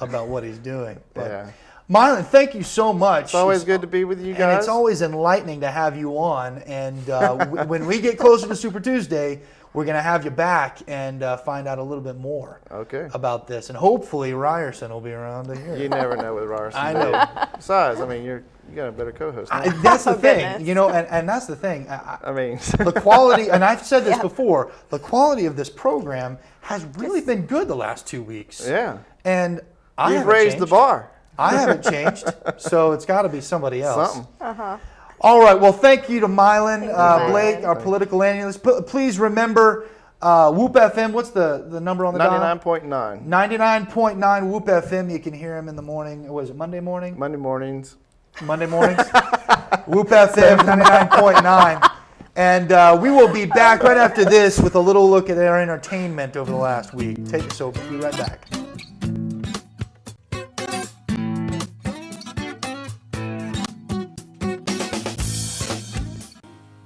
Speaker 1: about what he's doing. But Mylan, thank you so much.
Speaker 7: It's always good to be with you guys.
Speaker 1: And it's always enlightening to have you on. And when we get closer to Super Tuesday, we're going to have you back and find out a little bit more about this. And hopefully Ryerson will be around to hear.
Speaker 7: You never know with Ryerson.
Speaker 1: I know.
Speaker 7: Besides, I mean, you got a better co-host now.
Speaker 1: That's the thing, you know, and that's the thing.
Speaker 7: I mean,
Speaker 1: the quality, and I've said this before, the quality of this program has really been good the last 2 weeks.
Speaker 7: Yeah.
Speaker 1: And
Speaker 7: you've raised the bar.
Speaker 1: I haven't changed, so it's got to be somebody else.
Speaker 7: Something.
Speaker 1: All right. Well, thank you to Mylan, Blake, our political analyst. Please remember Whoop FM. What's the number on the dial?
Speaker 7: 99.9.
Speaker 1: 99.9 Whoop FM. You can hear him in the morning. Was it Monday morning?
Speaker 7: Monday mornings.
Speaker 1: Monday mornings. Whoop FM 99.9. And we will be back right after this with a little look at our entertainment over the last week. So be right back.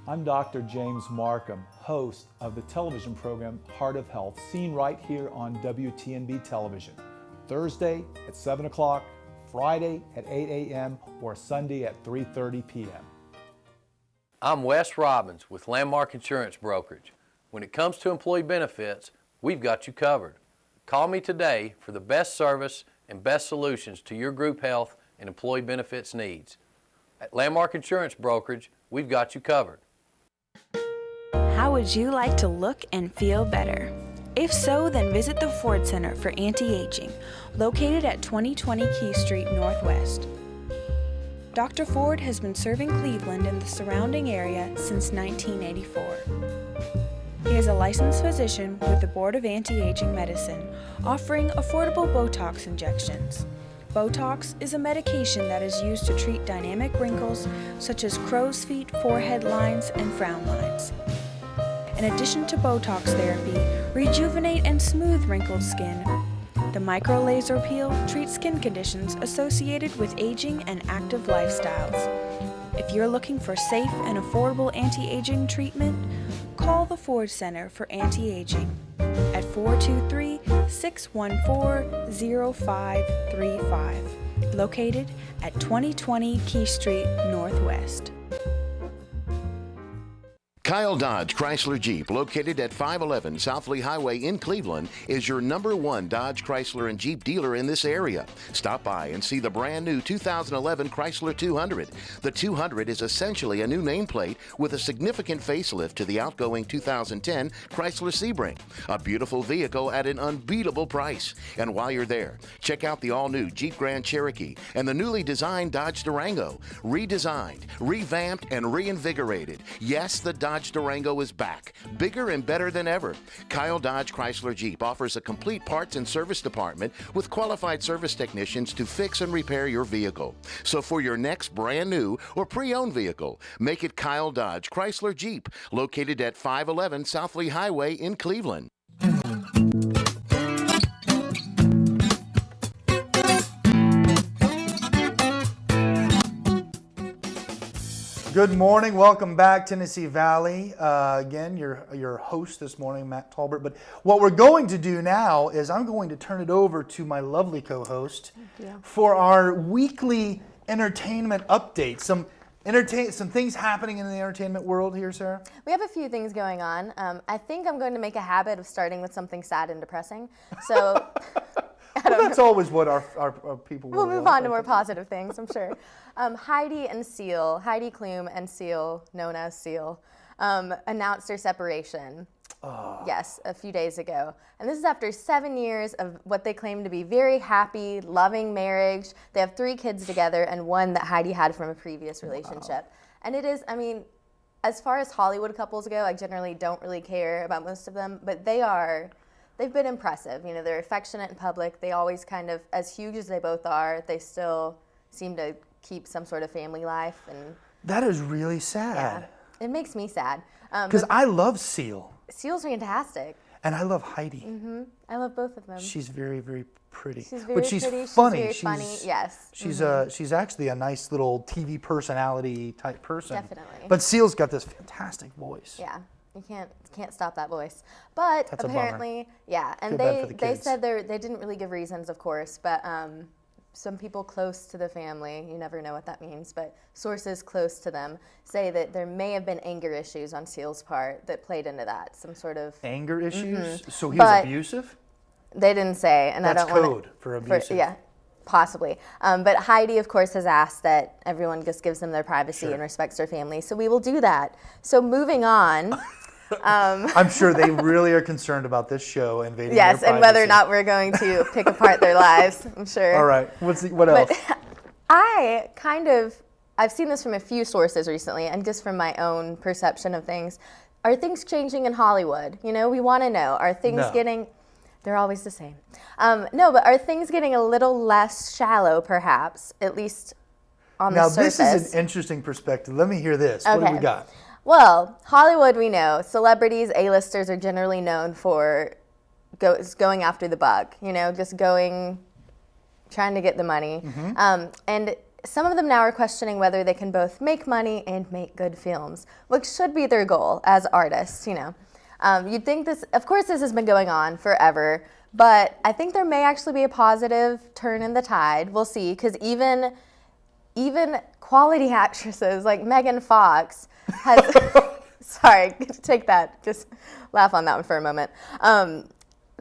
Speaker 5: I'm Dr. James Markham, host of the television program Heart of Health, seen right here on WTNB television, Thursday at 7 o'clock, Friday at 8 a.m., or Sunday at 3:30 p.m.
Speaker 6: I'm Wes Robbins with Landmark Insurance Brokerage. When it comes to employee benefits, we've got you covered. Call me today for the best service and best solutions to your group health and employee benefits needs. At Landmark Insurance Brokerage, we've got you covered.
Speaker 4: How would you like to look and feel better? If so, then visit the Ford Center for Anti-Aging, located at 2020 Key Street Northwest. Dr. Ford has been serving Cleveland and the surrounding area since 1984. He is a licensed physician with the Board of Anti-Aging Medicine, offering affordable Botox injections. Botox is a medication that is used to treat dynamic wrinkles such as crow's feet, forehead lines, and frown lines. In addition to Botox therapy, rejuvenate and smooth wrinkled skin. The micro laser peel treats skin conditions associated with aging and active lifestyles. If you're looking for safe and affordable anti-aging treatment, call the Ford Center for Anti-Aging at 423-614-0535, located at 2020 Key Street Northwest.
Speaker 3: Kyle Dodge Chrysler Jeep, located at 511 South Lee Highway in Cleveland, is your #1 Dodge Chrysler and Jeep dealer in this area. Stop by and see the brand new 2011 Chrysler 200. The 200 is essentially a new nameplate with a significant facelift to the outgoing 2010 Chrysler Sebring. A beautiful vehicle at an unbeatable price. And while you're there, check out the all-new Jeep Grand Cherokee and the newly designed Dodge Durango. Redesigned, revamped, and reinvigorated. Yes, the Dodge Durango is back, bigger and better than ever. Kyle Dodge Chrysler Jeep offers a complete parts and service department with qualified service technicians to fix and repair your vehicle. So for your next brand new or pre-owned vehicle, make it Kyle Dodge Chrysler Jeep, located at 511 South Lee Highway in Cleveland.
Speaker 1: Good morning. Welcome back, Tennessee Valley. Again, your host this morning, Matt Tolbert. But what we're going to do now is I'm going to turn it over to my lovely co-host for our weekly entertainment update. Some things happening in the entertainment world here, Sarah?
Speaker 2: We have a few things going on. I think I'm going to make a habit of starting with something sad and depressing. So
Speaker 1: well, that's always what our people will
Speaker 2: We'll move on to more positive things, I'm sure. Heidi Klum and Seal, known as Seal, announced their separation. Yes, a few days ago. And this is after 7 years of what they claim to be very happy, loving marriage. They have 3 kids together and 1 that Heidi had from a previous relationship. Wow. And it is, I mean, as far as Hollywood couples go, I generally don't really care about most of them, but they've been impressive. You know, they're affectionate in public. They always kind of, as huge as they both are, they still seem to keep some sort of family life. And
Speaker 1: that is really sad.
Speaker 2: Yeah, it makes me sad.
Speaker 1: Because I love Seal.
Speaker 2: Seal's fantastic.
Speaker 1: And I love Heidi.
Speaker 2: Mm-hmm. I love both of them.
Speaker 1: She's very, very pretty.
Speaker 2: She's very
Speaker 1: but she's
Speaker 2: pretty.
Speaker 1: funny.
Speaker 2: She's very funny. Yes.
Speaker 1: She's actually a nice little TV personality type person.
Speaker 2: Definitely.
Speaker 1: But Seal's got this fantastic voice.
Speaker 2: Yeah. You can't stop that voice. But
Speaker 1: that's
Speaker 2: apparently, yeah, and they said they didn't really give reasons, of course, but some people close to the family, you never know what that means, but sources close to them say that there may have been anger issues on Seal's part that played into that, some sort of
Speaker 1: anger issues. So he was abusive?
Speaker 2: They didn't say, and
Speaker 1: that's
Speaker 2: I don't
Speaker 1: code for abusive.
Speaker 2: yeah. Possibly. But Heidi, of course, has asked that everyone just gives them their privacy and respects their family. So we will do that. So moving on.
Speaker 1: I'm sure they really are concerned about this show invading their privacy.
Speaker 2: Yes, and whether or not we're going to pick apart their lives, I'm sure.
Speaker 1: All right. What else?
Speaker 2: But I've seen this from a few sources recently, and just from my own perception of things. Are things changing in Hollywood? You know, we want to know. Are things getting... They're always the same. No, but are things getting a little less shallow, perhaps, at least on the surface?
Speaker 1: Now, this is an interesting perspective. Let me hear this.
Speaker 2: Okay.
Speaker 1: What do we got?
Speaker 2: Well, Hollywood, we know. Celebrities, A-listers are generally known for going after the buck, you know, just trying to get the money. Mm-hmm. And some of them now are questioning whether they can both make money and make good films, which should be their goal as artists, you know. You'd think this, of course, this has been going on forever, but I think there may actually be a positive turn in the tide. We'll see, because even quality actresses like Megan Fox has, sorry, take that, just laugh on that one for a moment.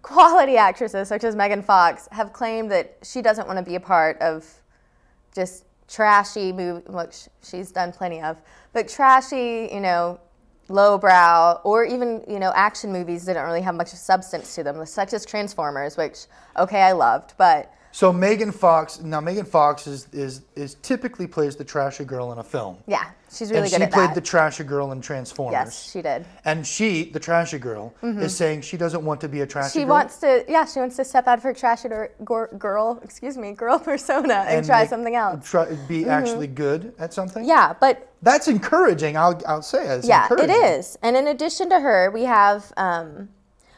Speaker 2: Quality actresses such as Megan Fox have claimed that she doesn't want to be a part of just trashy movie, which she's done plenty of, but trashy, you know, lowbrow, or even, you know, action movies that don't really have much substance to them, such as Transformers, which, okay, I loved, but...
Speaker 1: So Megan Fox is typically plays the trashy girl in a film.
Speaker 2: Yeah, she's really good at that.
Speaker 1: And she played the trashy girl in Transformers.
Speaker 2: Yes, she did.
Speaker 1: And she, the trashy girl, is saying she doesn't want to be a trashy girl.
Speaker 2: She wants to step out of her trashy girl persona and try something else.
Speaker 1: Be actually good at something?
Speaker 2: Yeah, but...
Speaker 1: That's encouraging, I'll say. Encouraging.
Speaker 2: It is. And in addition to her, we have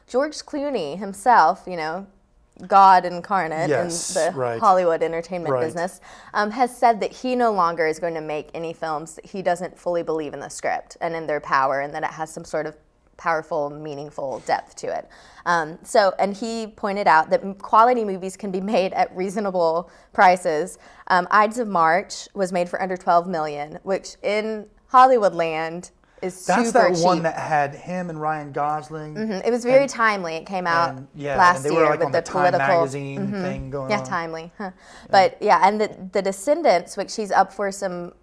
Speaker 2: George Clooney himself, you know, God incarnate in the Hollywood entertainment business, has said that he no longer is going to make any films that he doesn't fully believe in the script and in their power, and that it has some sort of powerful, meaningful depth to it. And he pointed out that quality movies can be made at reasonable prices. Ides of March was made for under $12 million, which in Hollywood land is super cheap.
Speaker 1: That's that one that had him and Ryan Gosling.
Speaker 2: Mm-hmm. It was very timely. It came out last
Speaker 1: year
Speaker 2: with
Speaker 1: on
Speaker 2: the
Speaker 1: Time
Speaker 2: political
Speaker 1: magazine thing going on.
Speaker 2: Yeah, timely. Huh. But and the Descendants, which he's up for some.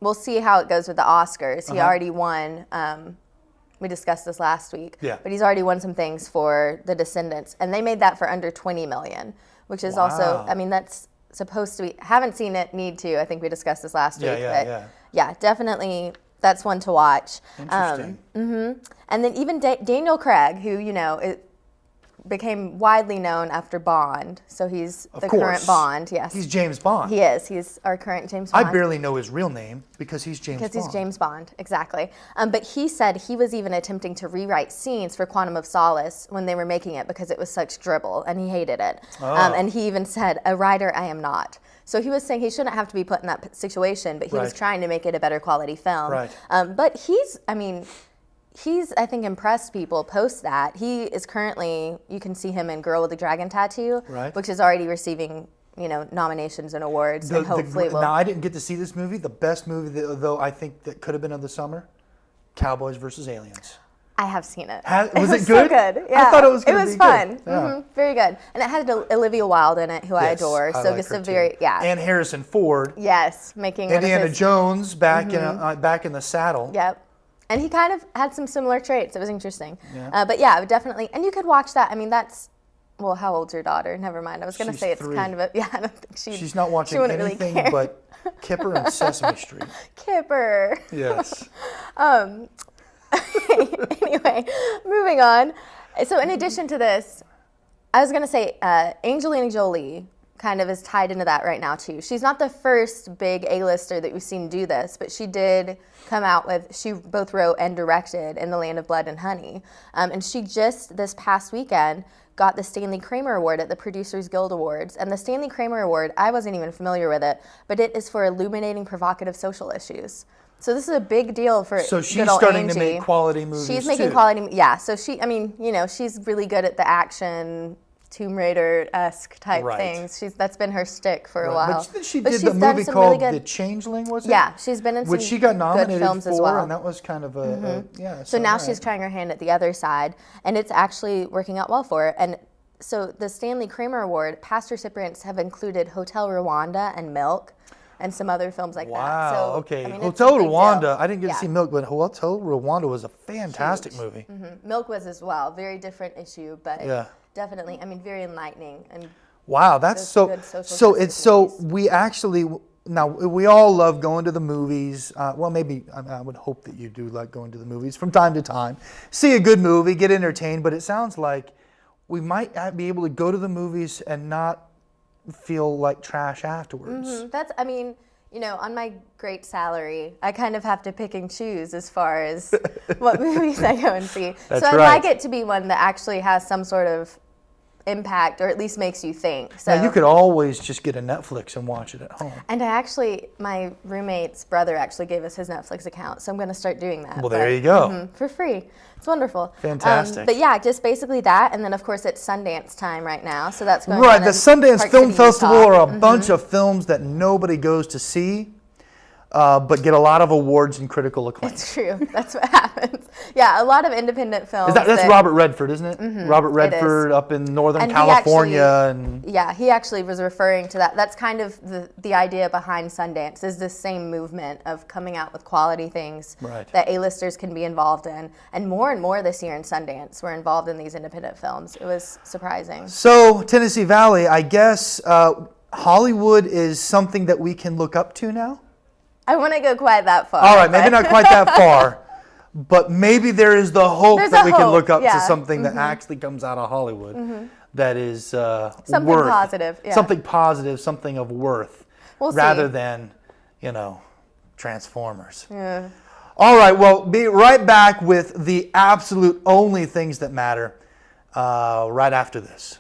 Speaker 2: We'll see how it goes with the Oscars. He already won. We discussed this last week. Yeah. But he's already won some things for the Descendants, and they made that for under $20 million, which is also. I mean, that's supposed to be. Haven't seen it. Need to. I think we discussed this last week. Yeah, definitely. That's one to watch.
Speaker 1: Interesting.
Speaker 2: And then even Daniel Craig, who, you know, became widely known after Bond. So he's the current Bond, yes.
Speaker 1: He's James Bond.
Speaker 2: He is. He's our current James Bond.
Speaker 1: I barely know his real name because he's James Bond.
Speaker 2: Because he's James Bond, exactly. But he said he was even attempting to rewrite scenes for Quantum of Solace when they were making it because it was such dribble, and he hated it. And he even said, "A writer I am not." So he was saying he shouldn't have to be put in that situation, but he was trying to make it a better quality film. But he's, I think, impressed people post that. He is currently, you can see him in Girl with the Dragon Tattoo, which is already receiving, you know, nominations and awards, and hopefully will.
Speaker 1: Now, I didn't get to see this movie. The best movie, though, I think that could have been of the summer, Cowboys versus Aliens.
Speaker 2: I have seen it.
Speaker 1: Was it good?
Speaker 2: So good. Yeah.
Speaker 1: I thought it was going to be
Speaker 2: good. It was fun.
Speaker 1: Yeah.
Speaker 2: Very good. And it had Olivia Wilde in it, who I adore. So
Speaker 1: like
Speaker 2: just
Speaker 1: her
Speaker 2: a very,
Speaker 1: too. And Harrison Ford.
Speaker 2: Yes, making
Speaker 1: Indiana Jones back in the saddle.
Speaker 2: Yep. And he kind of had some similar traits. It was interesting.
Speaker 1: Yeah.
Speaker 2: But yeah, definitely. And you could watch that. I mean, that's, well, how old's your daughter? Never mind. I was going to
Speaker 1: She's
Speaker 2: say it's
Speaker 1: 3.
Speaker 2: kind of a, yeah, I don't think
Speaker 1: She's not watching
Speaker 2: wouldn't
Speaker 1: anything
Speaker 2: really care.
Speaker 1: but Kipper and Sesame Street.
Speaker 2: Kipper.
Speaker 1: Yes.
Speaker 2: Anyway, moving on. So in addition to this, I was going to say Angelina Jolie kind of is tied into that right now too. She's not the first big A-lister that we've seen do this, but she did come out with, she both wrote and directed In the Land of Blood and Honey. And she just this past weekend got the Stanley Kramer Award at the Producers Guild Awards. And the Stanley Kramer Award, I wasn't even familiar with it, but it is for illuminating provocative social issues. So this is a big deal for
Speaker 1: So she's
Speaker 2: good old
Speaker 1: starting to
Speaker 2: Angie.
Speaker 1: make quality movies
Speaker 2: She's making
Speaker 1: too.
Speaker 2: quality, yeah. So she, I mean, you know, she's really good at the action, Tomb Raider-esque type
Speaker 1: Right.
Speaker 2: things. That's been her shtick for a
Speaker 1: Right.
Speaker 2: while.
Speaker 1: But then she
Speaker 2: But
Speaker 1: did
Speaker 2: she's
Speaker 1: the
Speaker 2: done
Speaker 1: movie
Speaker 2: some
Speaker 1: called
Speaker 2: really
Speaker 1: The
Speaker 2: good,
Speaker 1: Changeling, was it?
Speaker 2: yeah, she's been in
Speaker 1: Which
Speaker 2: some
Speaker 1: she got
Speaker 2: good
Speaker 1: nominated
Speaker 2: films
Speaker 1: for,
Speaker 2: as well.
Speaker 1: and that was kind of a yeah.
Speaker 2: So now
Speaker 1: all
Speaker 2: she's
Speaker 1: right.
Speaker 2: trying her hand at the other side, and it's actually working out well for her. And so the Stanley Kramer Award, past recipients have included Hotel Rwanda and Milk, and some other films like that.
Speaker 1: Wow.
Speaker 2: So,
Speaker 1: Okay.
Speaker 2: I mean, it's a
Speaker 1: Hotel
Speaker 2: big
Speaker 1: Rwanda.
Speaker 2: deal.
Speaker 1: I didn't get
Speaker 2: Yeah.
Speaker 1: to see Milk, but Hotel Rwanda was a fantastic movie.
Speaker 2: Milk was as well. Very different issue, but
Speaker 1: Yeah.
Speaker 2: definitely, I mean, very enlightening. And
Speaker 1: Wow, that's
Speaker 2: Those
Speaker 1: so.
Speaker 2: good social
Speaker 1: So
Speaker 2: justice
Speaker 1: it's so
Speaker 2: movies.
Speaker 1: we actually now we all love going to the movies. Well, maybe I would hope that you do like going to the movies from time to time. See a good movie, get entertained. But it sounds like we might be able to go to the movies and not feel like trash afterwards.
Speaker 2: that's, I mean, you know, on my great salary, I kind of have to pick and choose as far as what movies I go and see.
Speaker 1: That's
Speaker 2: so I'd
Speaker 1: right.
Speaker 2: like it to be one that actually has some sort of impact, or at least makes you think. So
Speaker 1: Now you could always just get a Netflix and watch it at home.
Speaker 2: And I actually, my roommate's brother actually gave us his Netflix account, so I'm going to start doing that.
Speaker 1: Well, there you go.
Speaker 2: For free. It's wonderful.
Speaker 1: Fantastic.
Speaker 2: But yeah, just basically that, and then of course it's Sundance time right now, so that's going
Speaker 1: Right,
Speaker 2: on
Speaker 1: the
Speaker 2: in
Speaker 1: Sundance
Speaker 2: Park
Speaker 1: Film
Speaker 2: City,
Speaker 1: Festival
Speaker 2: Utah.
Speaker 1: are a bunch of films that nobody goes to see, but get a lot of awards and critical acclaim.
Speaker 2: It's true. That's what happens. Yeah, a lot of independent films.
Speaker 1: That's Robert Redford, isn't it? Robert
Speaker 2: it is.
Speaker 1: Redford up in Northern
Speaker 2: And he
Speaker 1: California.
Speaker 2: actually- Yeah, he actually was referring to that. That's kind of the idea behind Sundance, is this same movement of coming out with quality things
Speaker 1: Right.
Speaker 2: that A-listers can be involved in. And more this year in Sundance, we're involved in these independent films. It was surprising.
Speaker 1: So, Tennessee Valley, I guess Hollywood is something that we can look up to now?
Speaker 2: I wouldn't go quite that far.
Speaker 1: All right, maybe
Speaker 2: but-
Speaker 1: not quite that far, but maybe there is the hope
Speaker 2: There's
Speaker 1: that
Speaker 2: a
Speaker 1: we can
Speaker 2: hope,
Speaker 1: look up to
Speaker 2: yeah.
Speaker 1: something that actually comes out of Hollywood that is
Speaker 2: Something
Speaker 1: worth,
Speaker 2: positive, yeah.
Speaker 1: something positive, something of worth,
Speaker 2: We'll see.
Speaker 1: rather than, Transformers. Yeah. All right, well, be right back with the absolute only things that matter right after this.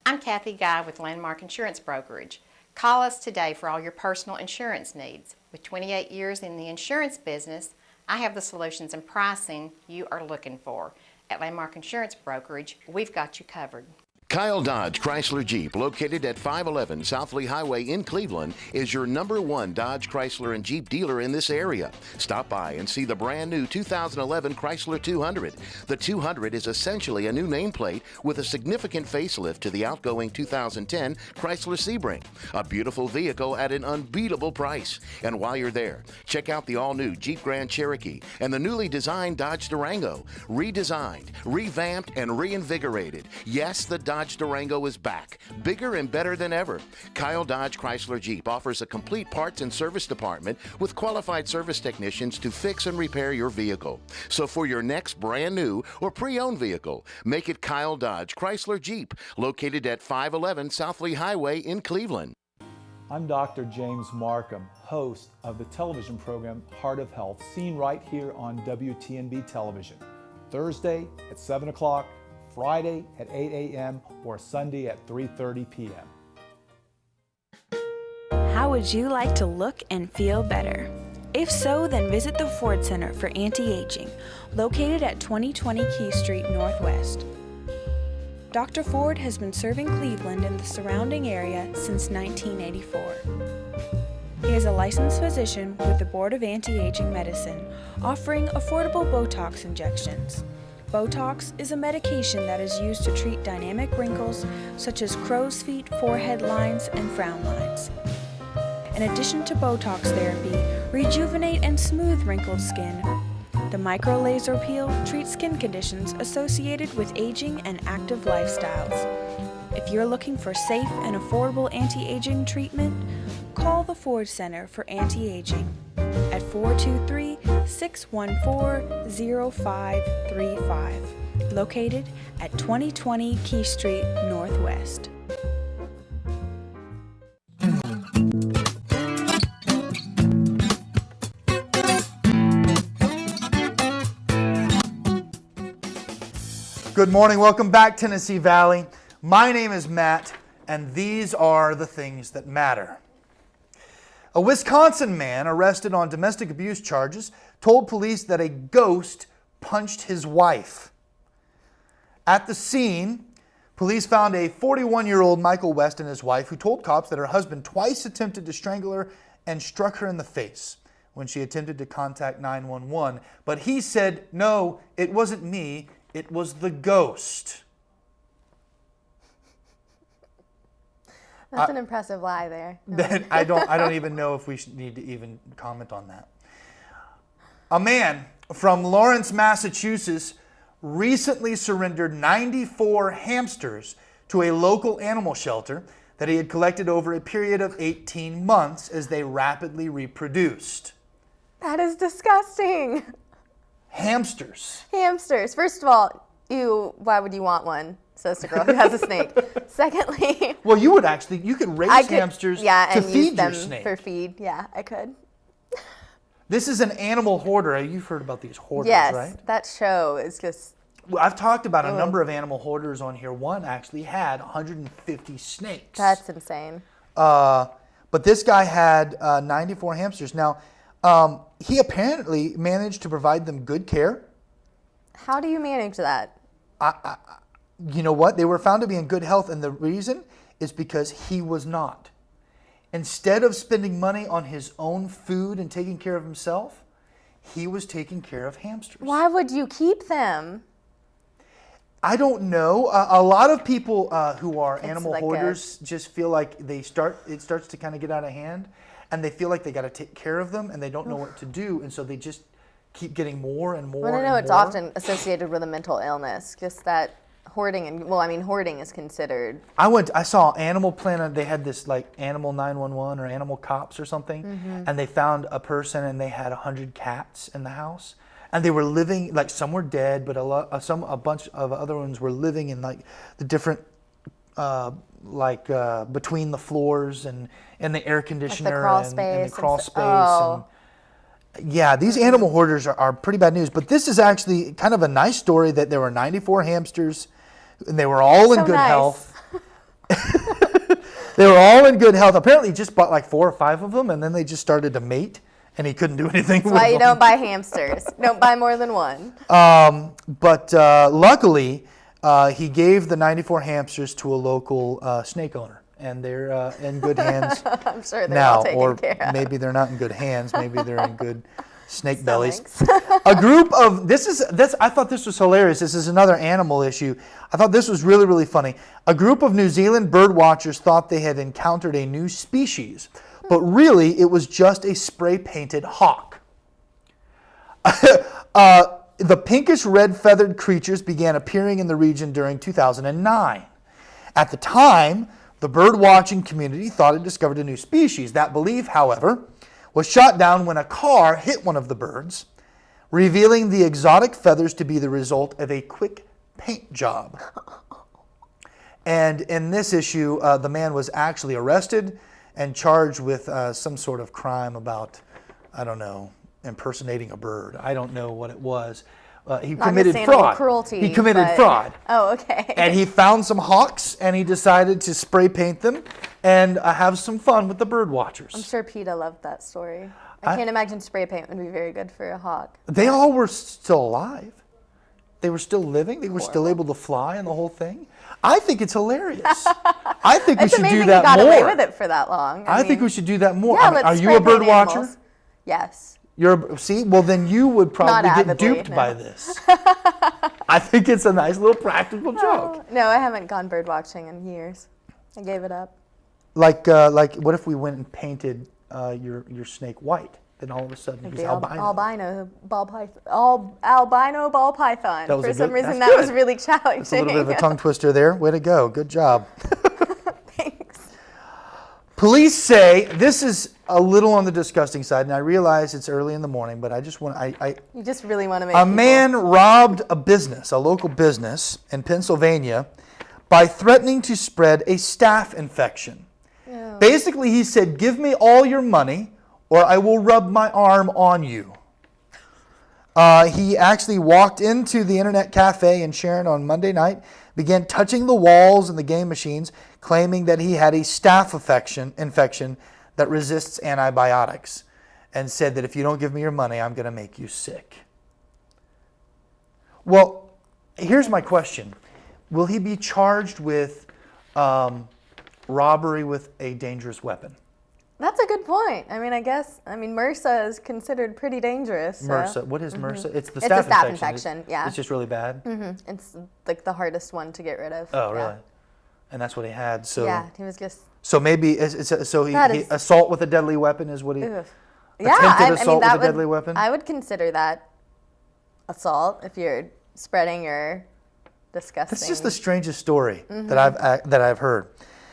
Speaker 8: I'm Kathy Guy with Landmark Insurance Brokerage. Call us today for all your personal insurance needs. With 28 years in the insurance business, I have the solutions and pricing you are looking for. At Landmark Insurance Brokerage, we've got you covered.
Speaker 3: Kyle Dodge Chrysler Jeep, located at 511 South Lee Highway in Cleveland, is your #1 Dodge Chrysler and Jeep dealer in this area. Stop by and see the brand new 2011 Chrysler 200. The 200 is essentially a new nameplate with a significant facelift to the outgoing 2010 Chrysler Sebring. A beautiful vehicle at an unbeatable price. And while you're there, check out the all-new Jeep Grand Cherokee and the newly designed Dodge Durango. Redesigned, revamped, and reinvigorated. Yes, the Dodge Durango is back, bigger and better than ever. Kyle Dodge Chrysler Jeep offers a complete parts and service department with qualified service technicians to fix and repair your vehicle. So for your next brand new or pre-owned vehicle, make it Kyle Dodge Chrysler Jeep, located at 511 South Lee Highway in Cleveland.
Speaker 5: I'm Dr. James Markham, host of the television program Heart of Health, seen right here on WTNB television. Thursday at 7 o'clock, Friday at 8 a.m., or Sunday at 3:30 p.m.
Speaker 4: How would you like to look and feel better? If so, then visit the Ford Center for Anti-Aging, located at 2020 Key Street Northwest. Dr. Ford has been serving Cleveland and the surrounding area since 1984. He is a licensed physician with the Board of Anti-Aging Medicine, offering affordable Botox injections. Botox is a medication that is used to treat dynamic wrinkles such as crow's feet, forehead lines, and frown lines. In addition to Botox therapy, rejuvenate and smooth wrinkled skin. The micro laser peel treats skin conditions associated with aging and active lifestyles. If you're looking for safe and affordable anti-aging treatment, call the Ford Center for Anti-Aging at 423-614-0535, located at 2020 Key Street Northwest.
Speaker 1: Good morning. Welcome back, Tennessee Valley. My name is Matt, and these are the things that matter. A Wisconsin man arrested on domestic abuse charges told police that a ghost punched his wife. At the scene, police found a 41-year-old Michael West and his wife who told cops that her husband twice attempted to strangle her and struck her in the face when she attempted to contact 911. But he said, "No, it wasn't me. It was the ghost."
Speaker 2: That's an impressive lie there.
Speaker 1: I don't even know if we need to even comment on that. A man from Lawrence, Massachusetts recently surrendered 94 hamsters to a local animal shelter that he had collected over a period of 18 months as they rapidly reproduced.
Speaker 2: That is disgusting.
Speaker 1: Hamsters.
Speaker 2: Hamsters. First of all, why would you want one? Says the girl who has a snake. Secondly,
Speaker 1: Well, you could raise hamsters to
Speaker 2: and use
Speaker 1: feed
Speaker 2: them
Speaker 1: your snake.
Speaker 2: for feed. Yeah, I could.
Speaker 1: This is an animal hoarder. You've heard about these hoarders,
Speaker 2: Yes,
Speaker 1: right?
Speaker 2: that show is just.
Speaker 1: Well, I've talked about a number of animal hoarders on here. One actually had 150 snakes.
Speaker 2: That's insane.
Speaker 1: But this guy had 94 hamsters. Now, he apparently managed to provide them good care.
Speaker 2: How do you manage that?
Speaker 1: You know what? They were found to be in good health, and the reason is because he was not. Instead of spending money on his own food and taking care of himself, he was taking care of hamsters.
Speaker 2: Why would you keep them?
Speaker 1: I don't know. A lot of people who are animal
Speaker 2: like
Speaker 1: hoarders just feel like it starts to kind of get out of hand, and they feel like they got to take care of them, and they don't know what to do, and so they just keep getting more and more.
Speaker 2: Well, I know
Speaker 1: and
Speaker 2: it's
Speaker 1: more.
Speaker 2: often associated with a mental illness. Just that hoarding, hoarding is considered.
Speaker 1: I saw Animal Planet. They had this like Animal 911 or Animal Cops or something, and they found a person and they had 100 cats in the house. And they were living, like some were dead, but a bunch of other ones were living in like the different, between the floors and in the air conditioner
Speaker 2: like the crawl
Speaker 1: and
Speaker 2: space
Speaker 1: the crawl space.
Speaker 2: Oh.
Speaker 1: Yeah, these animal hoarders are pretty bad news. But this is actually kind of a nice story that there were 94 hamsters, and they were all in good health. They were all in good health. Apparently, he just bought like 4 or 5 of them, and then they just started to mate. And he couldn't do anything with them.
Speaker 2: That's why you don't buy hamsters. Don't buy more than one.
Speaker 1: But luckily, he gave the 94 hamsters to a local snake owner. And they're in good hands
Speaker 2: I'm sure they're
Speaker 1: now.
Speaker 2: all taken care of.
Speaker 1: Maybe they're not in good hands. Maybe they're in good snake bellies. A group of, I thought this was hilarious. This is another animal issue. I thought this was really, really funny. A group of New Zealand bird watchers thought they had encountered a new species. But really, it was just a spray-painted hawk. The pinkish red feathered creatures began appearing in the region during 2009. At the time, the bird watching community thought it discovered a new species. That belief, however, was shot down when a car hit one of the birds, revealing the exotic feathers to be the result of a quick paint job. And in this issue, the man was actually arrested and charged with some sort of crime about, I don't know, impersonating a bird. I don't know what it was. He committed fraud.
Speaker 2: Cruelty,
Speaker 1: he committed fraud.
Speaker 2: Oh, okay.
Speaker 1: And he found some hawks, and he decided to spray paint them and have some fun with the bird watchers.
Speaker 2: I'm sure PETA loved that story. I can't imagine spray paint would be very good for a hawk.
Speaker 1: They all were still alive. They were still living. They were still able to fly and the whole thing. I think it's hilarious. I think we should do that more.
Speaker 2: It's amazing you got away with it for that long.
Speaker 1: I think we should do that more.
Speaker 2: Yeah,
Speaker 1: I mean,
Speaker 2: let's
Speaker 1: are you
Speaker 2: spray
Speaker 1: a bird
Speaker 2: paint
Speaker 1: watcher?
Speaker 2: animals. Yes.
Speaker 1: See, well then you would probably get
Speaker 2: avidly,
Speaker 1: duped
Speaker 2: no.
Speaker 1: by this. I think it's a nice little practical joke.
Speaker 2: No, I haven't gone bird watching in years. I gave it up.
Speaker 1: Like what if we went and painted your snake white? Then all of a sudden he's albino.
Speaker 2: Albino ball python.
Speaker 1: That was
Speaker 2: For some reason,
Speaker 1: that's
Speaker 2: that
Speaker 1: good.
Speaker 2: was really challenging.
Speaker 1: That's a little bit of a tongue twister there. Way to go. Good job.
Speaker 2: Thanks.
Speaker 1: Police say this is a little on the disgusting side, and I realize it's early in the morning, but I just want
Speaker 2: You just really want to make
Speaker 1: a
Speaker 2: people-
Speaker 1: man robbed a local business in Pennsylvania, by threatening to spread a staph infection.
Speaker 2: Ew.
Speaker 1: Basically, he said, "Give me all your money, or I will rub my arm on you." He actually walked into the internet cafe in Sharon on Monday night, began touching the walls and the game machines, claiming that he had a staph infection that resists antibiotics, and said that if you don't give me your money, I'm going to make you sick. Well, here's my question. Will he be charged with robbery with a dangerous weapon?
Speaker 2: That's a good point. I mean, MRSA is considered pretty dangerous. So.
Speaker 1: MRSA. What is MRSA? It's the
Speaker 2: It's
Speaker 1: staph
Speaker 2: a staph
Speaker 1: infection.
Speaker 2: infection, yeah.
Speaker 1: It's just really bad?
Speaker 2: It's like the hardest one to get rid of.
Speaker 1: Oh,
Speaker 2: Yeah.
Speaker 1: really? And that's what he had. So
Speaker 2: Yeah, he was just.
Speaker 1: So maybe he assault with a deadly weapon is what he
Speaker 2: Ugh.
Speaker 1: attempted assault with a deadly weapon?
Speaker 2: I would consider that assault if you're spreading your disgusting.
Speaker 1: That's just the strangest story that I've heard.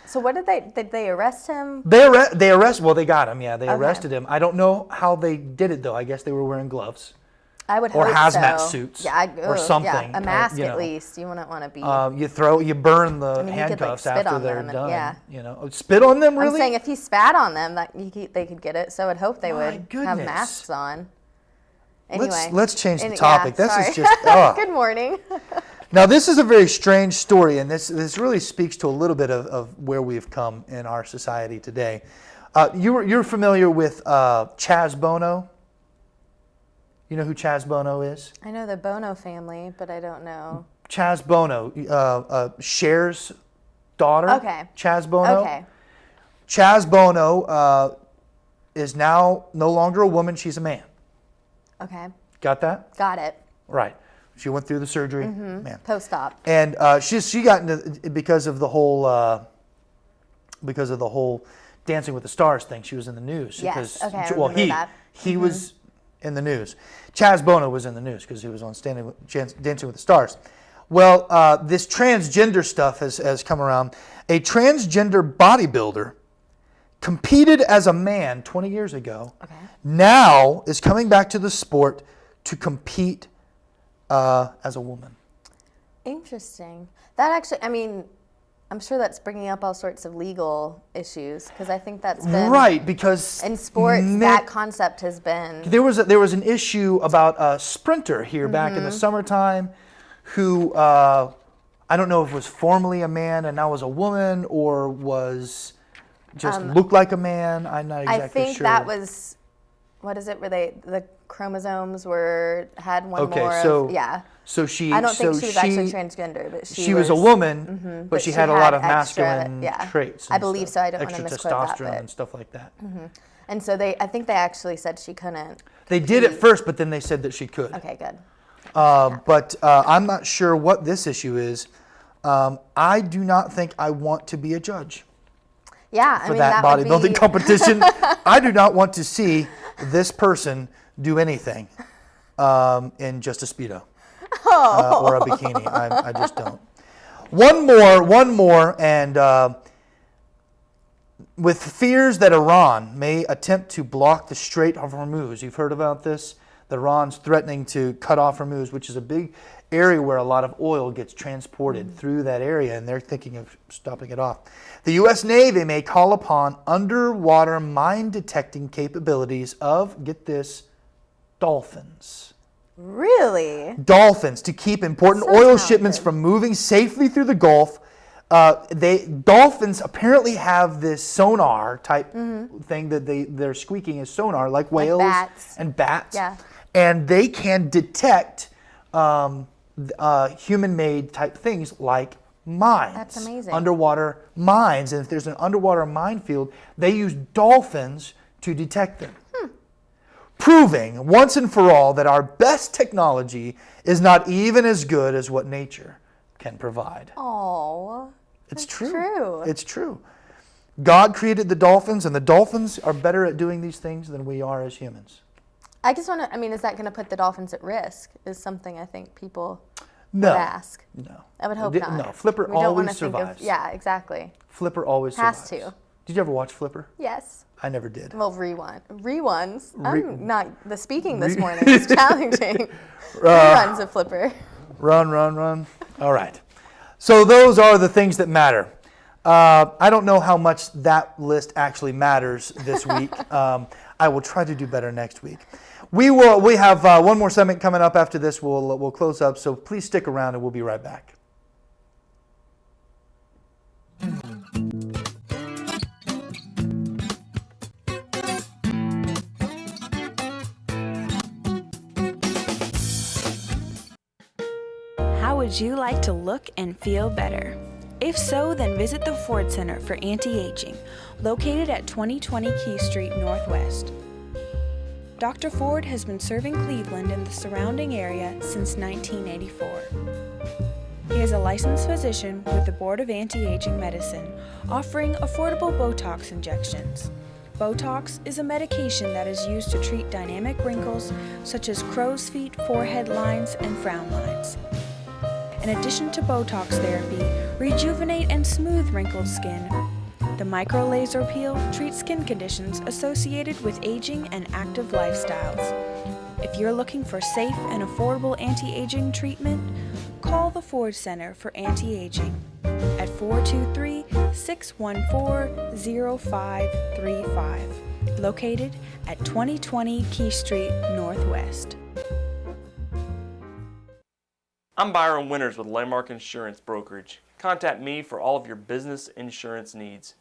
Speaker 2: So what did they arrest him?
Speaker 1: They got him. Yeah, they arrested him. I don't know how they did it though. I guess they were wearing gloves.
Speaker 2: I would
Speaker 1: or
Speaker 2: hope
Speaker 1: hazmat
Speaker 2: so.
Speaker 1: suits,
Speaker 2: yeah,
Speaker 1: or something.
Speaker 2: Yeah, a mask
Speaker 1: you know.
Speaker 2: at least. You wouldn't want to be.
Speaker 1: You burn the
Speaker 2: I mean, he could,
Speaker 1: handcuffs
Speaker 2: like, spit
Speaker 1: after
Speaker 2: on
Speaker 1: they're
Speaker 2: them and-
Speaker 1: done.
Speaker 2: yeah.
Speaker 1: You know, spit on them, really?
Speaker 2: I'm saying if he spat on them, they could get it. So I'd hope they
Speaker 1: My
Speaker 2: would
Speaker 1: goodness.
Speaker 2: have masks on. Anyway,
Speaker 1: Let's change the topic. This is just.
Speaker 2: Good morning.
Speaker 1: Now, this is a very strange story, and this really speaks to a little bit of where we've come in our society today. You're familiar with Chaz Bono? You know who Chaz Bono is?
Speaker 2: I know the Bono family, but I don't know.
Speaker 1: Chaz Bono, Cher's daughter.
Speaker 2: Okay.
Speaker 1: Chaz Bono.
Speaker 2: Okay.
Speaker 1: Chaz Bono is now no longer a woman; she's a man.
Speaker 2: Okay.
Speaker 1: Got that?
Speaker 2: Got it.
Speaker 1: Right. She went through the surgery. Man.
Speaker 2: Post-op.
Speaker 1: And she got into because of the whole Dancing with the Stars thing. She was in the news.
Speaker 2: Yes,
Speaker 1: Because,
Speaker 2: okay, I remember that.
Speaker 1: He was in the news. Chaz Bono was in the news because he was on Dancing with the Stars. Well, this transgender stuff has come around. A transgender bodybuilder competed as a man 20 years ago.
Speaker 2: Okay.
Speaker 1: Now is coming back to the sport to compete as a woman.
Speaker 2: Interesting. That actually, I'm sure that's bringing up all sorts of legal issues because I think that's been
Speaker 1: Right, because
Speaker 2: in sports. That concept has been.
Speaker 1: there was an issue about a sprinter here back in the summertime who I don't know if was formerly a man and now was a woman or was just looked like a man. I'm not exactly sure.
Speaker 2: I think that was, what is it, where the chromosomes had one more. Yeah.
Speaker 1: So she.
Speaker 2: I don't think
Speaker 1: so
Speaker 2: she was actually transgender, but
Speaker 1: she was a woman, but she had a lot of
Speaker 2: extra,
Speaker 1: masculine traits.
Speaker 2: I
Speaker 1: and
Speaker 2: believe
Speaker 1: stuff.
Speaker 2: so. I don't want to
Speaker 1: Extra
Speaker 2: misquote that.
Speaker 1: testosterone and stuff like that.
Speaker 2: And so I think they actually said she couldn't.
Speaker 1: They did at first, but then they said that she could.
Speaker 2: Okay, good.
Speaker 1: But I'm not sure what this issue is. I do not think I want to be a judge
Speaker 2: Yeah,
Speaker 1: for that
Speaker 2: would
Speaker 1: bodybuilding
Speaker 2: be,
Speaker 1: competition. I do not want to see this person do anything in just a Speedo or a bikini. I just don't. One more, and with fears that Iran may attempt to block the Strait of Hormuz. You've heard about this? The Iran's threatening to cut off Hormuz, which is a big area where a lot of oil gets transported through that area, and they're thinking of stopping it off. The U.S. Navy may call upon underwater mine detecting capabilities of, get this, dolphins.
Speaker 2: Really?
Speaker 1: Dolphins to keep important
Speaker 2: So
Speaker 1: oil
Speaker 2: talented.
Speaker 1: shipments from moving safely through the Gulf. Dolphins apparently have this sonar type thing that they're squeaking as sonar, like whales
Speaker 2: bats.
Speaker 1: and bats.
Speaker 2: Yeah.
Speaker 1: And they can detect human-made type things like mines.
Speaker 2: That's amazing.
Speaker 1: Underwater mines. And if there's an underwater minefield, they use dolphins to detect them. proving once and for all that our best technology is not even as good as what nature can provide.
Speaker 2: Oh,
Speaker 1: It's
Speaker 2: that's
Speaker 1: true.
Speaker 2: true.
Speaker 1: It's true. God created the dolphins, and the dolphins are better at doing these things than we are as humans.
Speaker 2: I just want to, is that going to put the dolphins at risk? Is something I think people
Speaker 1: No.
Speaker 2: would ask.
Speaker 1: No.
Speaker 2: I would hope not.
Speaker 1: No, Flipper
Speaker 2: We don't
Speaker 1: always
Speaker 2: wanna think of-
Speaker 1: survives.
Speaker 2: yeah, exactly.
Speaker 1: Flipper always
Speaker 2: Has
Speaker 1: survives.
Speaker 2: to.
Speaker 1: Did you ever watch Flipper?
Speaker 2: Yes.
Speaker 1: I never did.
Speaker 2: Well, reruns. I'm not, the speaking this morning is challenging. Reruns of Flipper.
Speaker 1: Run. All right. So those are the things that matter. I don't know how much that list actually matters this week. I will try to do better next week. We have one more segment coming up after this. We'll close up. So please stick around, and we'll be right back.
Speaker 4: How would you like to look and feel better? If so, then visit the Ford Center for Anti-Aging, located at 2020 Key Street Northwest. Dr. Ford has been serving Cleveland and the surrounding area since 1984. He is a licensed physician with the Board of Anti-Aging Medicine, offering affordable Botox injections. Botox is a medication that is used to treat dynamic wrinkles such as crow's feet, forehead lines, and frown lines. In addition to Botox therapy, rejuvenate and smooth wrinkled skin. The micro laser peel treats skin conditions associated with aging and active lifestyles. If you're looking for safe and affordable anti-aging treatment, call the Ford Center for Anti-Aging at 423-614-0535, located at 2020 Key Street Northwest.
Speaker 9: I'm Byron Winters with Landmark Insurance Brokerage. Contact me for all of your business insurance needs.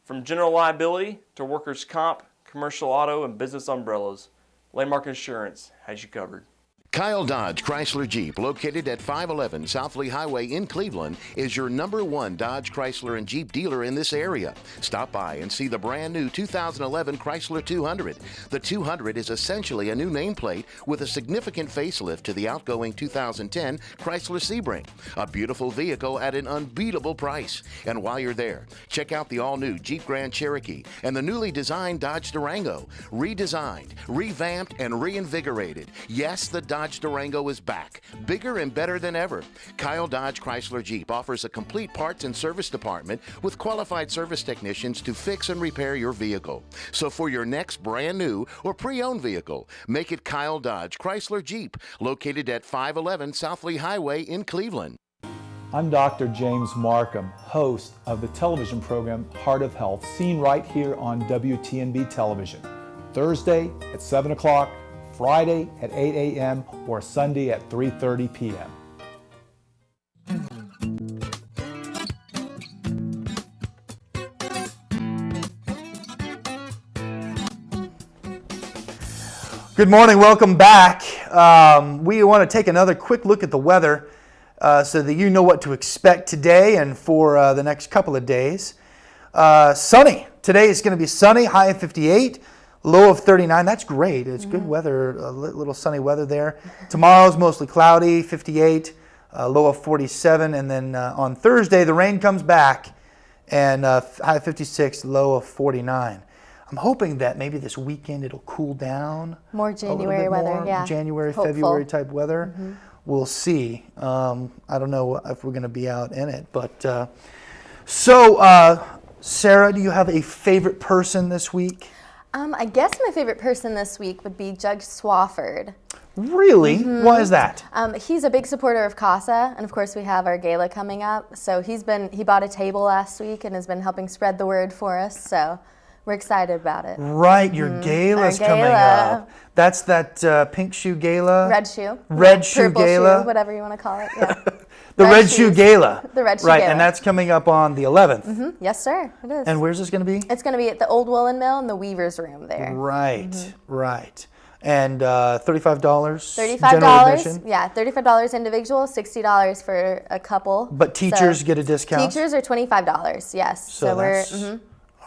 Speaker 9: From general liability to workers' comp, commercial auto, and business umbrellas, Landmark Insurance has you covered.
Speaker 3: Kyle Dodge Chrysler Jeep, located at 511 South Lee Highway in Cleveland, is your #1 Dodge Chrysler and Jeep dealer in this area. Stop by and see the brand new 2011 Chrysler 200. The 200 is essentially a new nameplate with a significant facelift to the outgoing 2010 Chrysler Sebring. A beautiful vehicle at an unbeatable price. And while you're there, check out the all-new Jeep Grand Cherokee and the newly designed Dodge Durango. Redesigned, revamped, and reinvigorated. Yes, the Dodge Durango is back, bigger and better than ever. Kyle Dodge Chrysler Jeep offers a complete parts and service department with qualified service technicians to fix and repair your vehicle. So for your next brand new or pre-owned vehicle, make it Kyle Dodge Chrysler Jeep, located at 511 South Lee Highway in Cleveland.
Speaker 5: I'm Dr. James Markham, host of the television program Heart of Health, seen right here on WTNB television. Thursday at 7 o'clock, Friday at 8 a.m., or Sunday at 3:30 p.m.
Speaker 1: Good morning, welcome back. We want to take another quick look at the weather so that you know what to expect today and for the next couple of days. Sunny. Today is going to be sunny, high of 58. Low of 39, that's great. It's good weather, a little sunny weather there. Tomorrow's mostly cloudy, 58, low of 47. And then on Thursday, the rain comes back and high of 56, low of 49. I'm hoping that maybe this weekend it'll cool down.
Speaker 2: More January weather, yeah.
Speaker 1: January,
Speaker 2: Hopeful.
Speaker 1: February type weather. We'll see. I don't know if we're going to be out in it. But Sarah, do you have a favorite person this week?
Speaker 2: I guess my favorite person this week would be Judge Swafford.
Speaker 1: Really? Why is that?
Speaker 2: He's a big supporter of CASA, and of course we have our gala coming up. So he bought a table last week and has been helping spread the word for us. So we're excited about it.
Speaker 1: Right, your gala's coming up. That's that pink shoe gala?
Speaker 2: Red shoe.
Speaker 1: Red shoe
Speaker 2: purple
Speaker 1: gala.
Speaker 2: shoe, whatever you want to call it. Yeah.
Speaker 1: The red shoe gala.
Speaker 2: The red shoe
Speaker 1: right,
Speaker 2: gala.
Speaker 1: and that's coming up on the 11th.
Speaker 2: Yes, sir. It is.
Speaker 1: And where's this going to be?
Speaker 2: It's going to be at the Old Woolen Mill in the Weaver's Room there.
Speaker 1: Right, right. And $35.
Speaker 2: $35. Yeah, $35 individual, $60 for a couple.
Speaker 1: But teachers get a discount?
Speaker 2: Teachers are $25, yes. So we're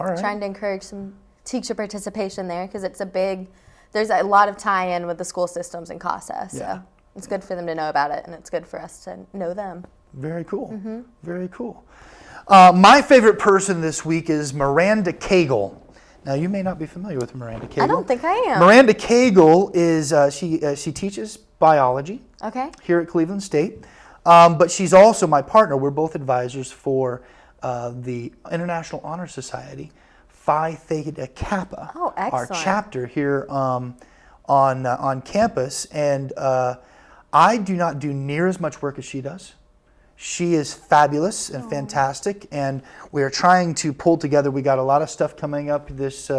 Speaker 1: all right.
Speaker 2: trying to encourage some teacher participation there because there's there's a lot of tie-in with the school systems in CASA. So
Speaker 1: Yeah.
Speaker 2: it's good for them to know about it, and it's good for us to know them.
Speaker 1: Very cool. Very cool. My favorite person this week is Miranda Cagle. Now, you may not be familiar with Miranda Cagle.
Speaker 2: I don't think I am.
Speaker 1: Miranda Cagle is, she teaches biology
Speaker 2: Okay.
Speaker 1: here at Cleveland State, but she's also my partner. We're both advisors for the International Honor Society, Phi Theta Kappa,
Speaker 2: Oh,
Speaker 1: our
Speaker 2: excellent.
Speaker 1: chapter here on campus. And I do not do near as much work as she does. She is fabulous and fantastic, and we are trying to pull together. We got a lot of stuff coming up this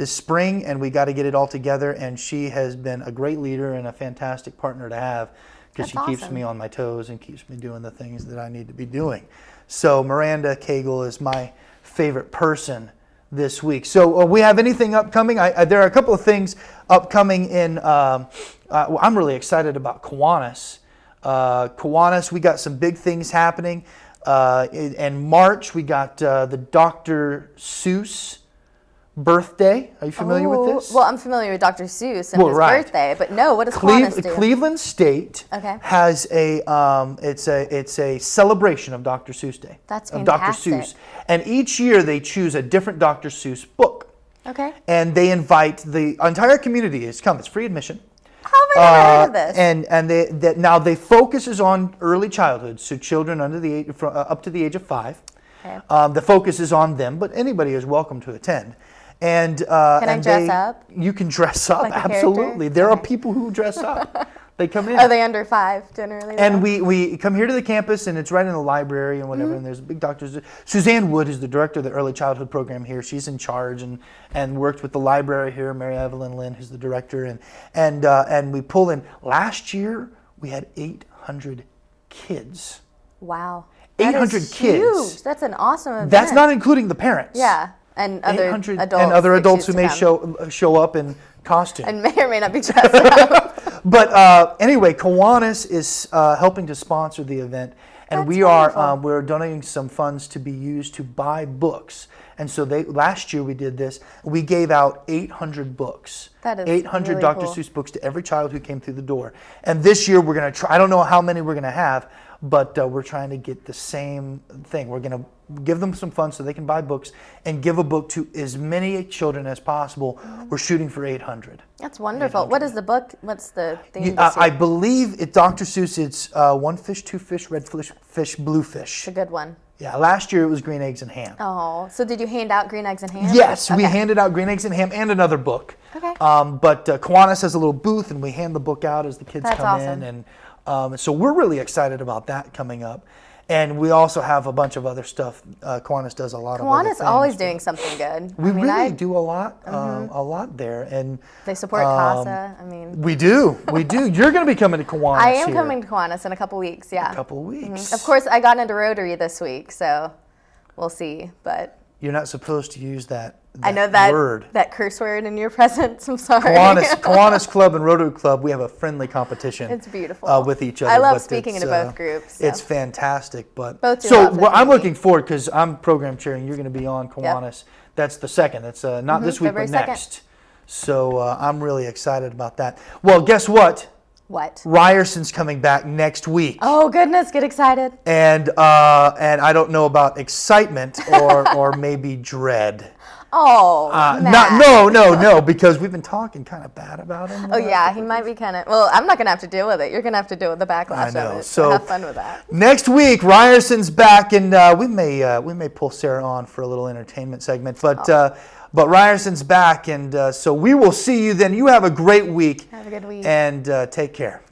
Speaker 1: spring, and we got to get it all together. And she has been a great leader and a fantastic partner to have, because she
Speaker 2: That's
Speaker 1: keeps
Speaker 2: awesome.
Speaker 1: me on my toes and keeps me doing the things that I need to be doing. So Miranda Cagle is my favorite person this week. So we have anything upcoming? There are a couple of things upcoming in. I'm really excited about Kiwanis. Kiwanis, we got some big things happening. In March, we got the Dr. Seuss birthday. Are you familiar with this?
Speaker 2: Well, I'm familiar with Dr. Seuss and
Speaker 1: Well,
Speaker 2: his
Speaker 1: right.
Speaker 2: birthday, but no, what does Kiwanis do?
Speaker 1: Cleveland State
Speaker 2: Okay.
Speaker 1: has it's a celebration of Dr. Seuss Day.
Speaker 2: That's
Speaker 1: of Dr.
Speaker 2: fantastic.
Speaker 1: Seuss, and each year they choose a different Dr. Seuss book,
Speaker 2: Okay.
Speaker 1: and they invite the entire community to come. It's free admission.
Speaker 2: How have I never heard of this?
Speaker 1: And now they focuses on early childhood, so children under the age, up to the age of 5.
Speaker 2: Okay.
Speaker 1: The focus is on them, but anybody is welcome to attend. And
Speaker 2: Can I
Speaker 1: and
Speaker 2: dress up?
Speaker 1: You can dress up,
Speaker 2: Like a
Speaker 1: absolutely.
Speaker 2: character?
Speaker 1: There are
Speaker 2: Okay.
Speaker 1: people who dress up. They come in.
Speaker 2: Are they under 5 generally?
Speaker 1: And
Speaker 2: though?
Speaker 1: we come here to the campus, and it's right in the library and whatever.
Speaker 2: Mm-hmm.
Speaker 1: And there's a big doctor. Suzanne Wood is the director of the early childhood program here. She's in charge and worked with the library here. Mary Evelyn Lynn, who's the director, and we pull in. Last year we had 800 kids.
Speaker 2: Wow.
Speaker 1: 800
Speaker 2: That is
Speaker 1: kids.
Speaker 2: Huge. That's an awesome event.
Speaker 1: That's not including the parents.
Speaker 2: Yeah, and other
Speaker 1: 800
Speaker 2: adults.
Speaker 1: and other
Speaker 2: that
Speaker 1: adults
Speaker 2: choose
Speaker 1: who
Speaker 2: to
Speaker 1: may
Speaker 2: come.
Speaker 1: show up in costume.
Speaker 2: And may or may not be dressed up.
Speaker 1: But anyway, Kiwanis is helping to sponsor the event, and
Speaker 2: That's
Speaker 1: we are
Speaker 2: wonderful.
Speaker 1: we're donating some funds to be used to buy books. And so last year we did this. We gave out 800 books.
Speaker 2: That is
Speaker 1: 800
Speaker 2: really
Speaker 1: Dr.
Speaker 2: cool.
Speaker 1: Seuss books to every child who came through the door. And this year we're going to try. I don't know how many we're going to have, but we're trying to get the same thing. We're going to give them some funds so they can buy books and give a book to as many children as possible. We're shooting for 800.
Speaker 2: That's wonderful. What is the book? What's the theme this
Speaker 1: I
Speaker 2: year?
Speaker 1: believe it, Dr. Seuss, it's one fish, two fish, red fish, blue fish.
Speaker 2: It's a good one.
Speaker 1: Yeah, last year it was green eggs and ham.
Speaker 2: Oh, so did you hand out green eggs and ham?
Speaker 1: Yes, we
Speaker 2: Okay.
Speaker 1: handed out green eggs and ham and another book.
Speaker 2: Okay.
Speaker 1: But Kiwanis has a little booth, and we hand the book out as the kids
Speaker 2: That's
Speaker 1: come
Speaker 2: awesome.
Speaker 1: in. And so we're really excited about that coming up. And we also have a bunch of other stuff. Kiwanis does a lot of other
Speaker 2: Kiwanis
Speaker 1: things.
Speaker 2: always doing something good.
Speaker 1: We
Speaker 2: I mean,
Speaker 1: really do a lot there. And
Speaker 2: They support CASA. I mean,
Speaker 1: we do. You're going to be coming to Kiwanis
Speaker 2: I am
Speaker 1: here
Speaker 2: coming to Kiwanis in a couple weeks. Yeah.
Speaker 1: a couple of weeks.
Speaker 2: Of course, I got into Rotary this week, so we'll see. But
Speaker 1: You're not supposed to use that
Speaker 2: I know that
Speaker 1: word.
Speaker 2: that curse word in your presence. I'm sorry.
Speaker 1: Kiwanis Club and Rotary Club, we have a friendly competition.
Speaker 2: It's beautiful.
Speaker 1: With each other.
Speaker 2: I love
Speaker 1: but
Speaker 2: speaking
Speaker 1: it's,
Speaker 2: to both groups, so.
Speaker 1: It's fantastic. But
Speaker 2: Both do
Speaker 1: so
Speaker 2: lots of
Speaker 1: I'm
Speaker 2: community.
Speaker 1: looking forward because I'm program chairing. You're going to be on Kiwanis. That's the second. That's not this week,
Speaker 2: February
Speaker 1: but
Speaker 2: 2nd.
Speaker 1: next. So I'm really excited about that. Well, guess what?
Speaker 2: What?
Speaker 1: Ryerson's coming back next week.
Speaker 2: Oh goodness, get excited.
Speaker 1: And I don't know about excitement or maybe dread.
Speaker 2: Oh, Matt.
Speaker 1: No, because we've been talking kind of bad about him.
Speaker 2: Oh yeah, he might be kind of. Well, I'm not gonna have to deal with it. You're gonna have to deal with the backlash
Speaker 1: I know.
Speaker 2: of it.
Speaker 1: So
Speaker 2: have fun with that.
Speaker 1: Next week, Ryerson's back, and we may pull Sarah on for a little entertainment segment, but Ryerson's back, and so we will see you then. You have a great week.
Speaker 2: Have a good week.
Speaker 1: And take care.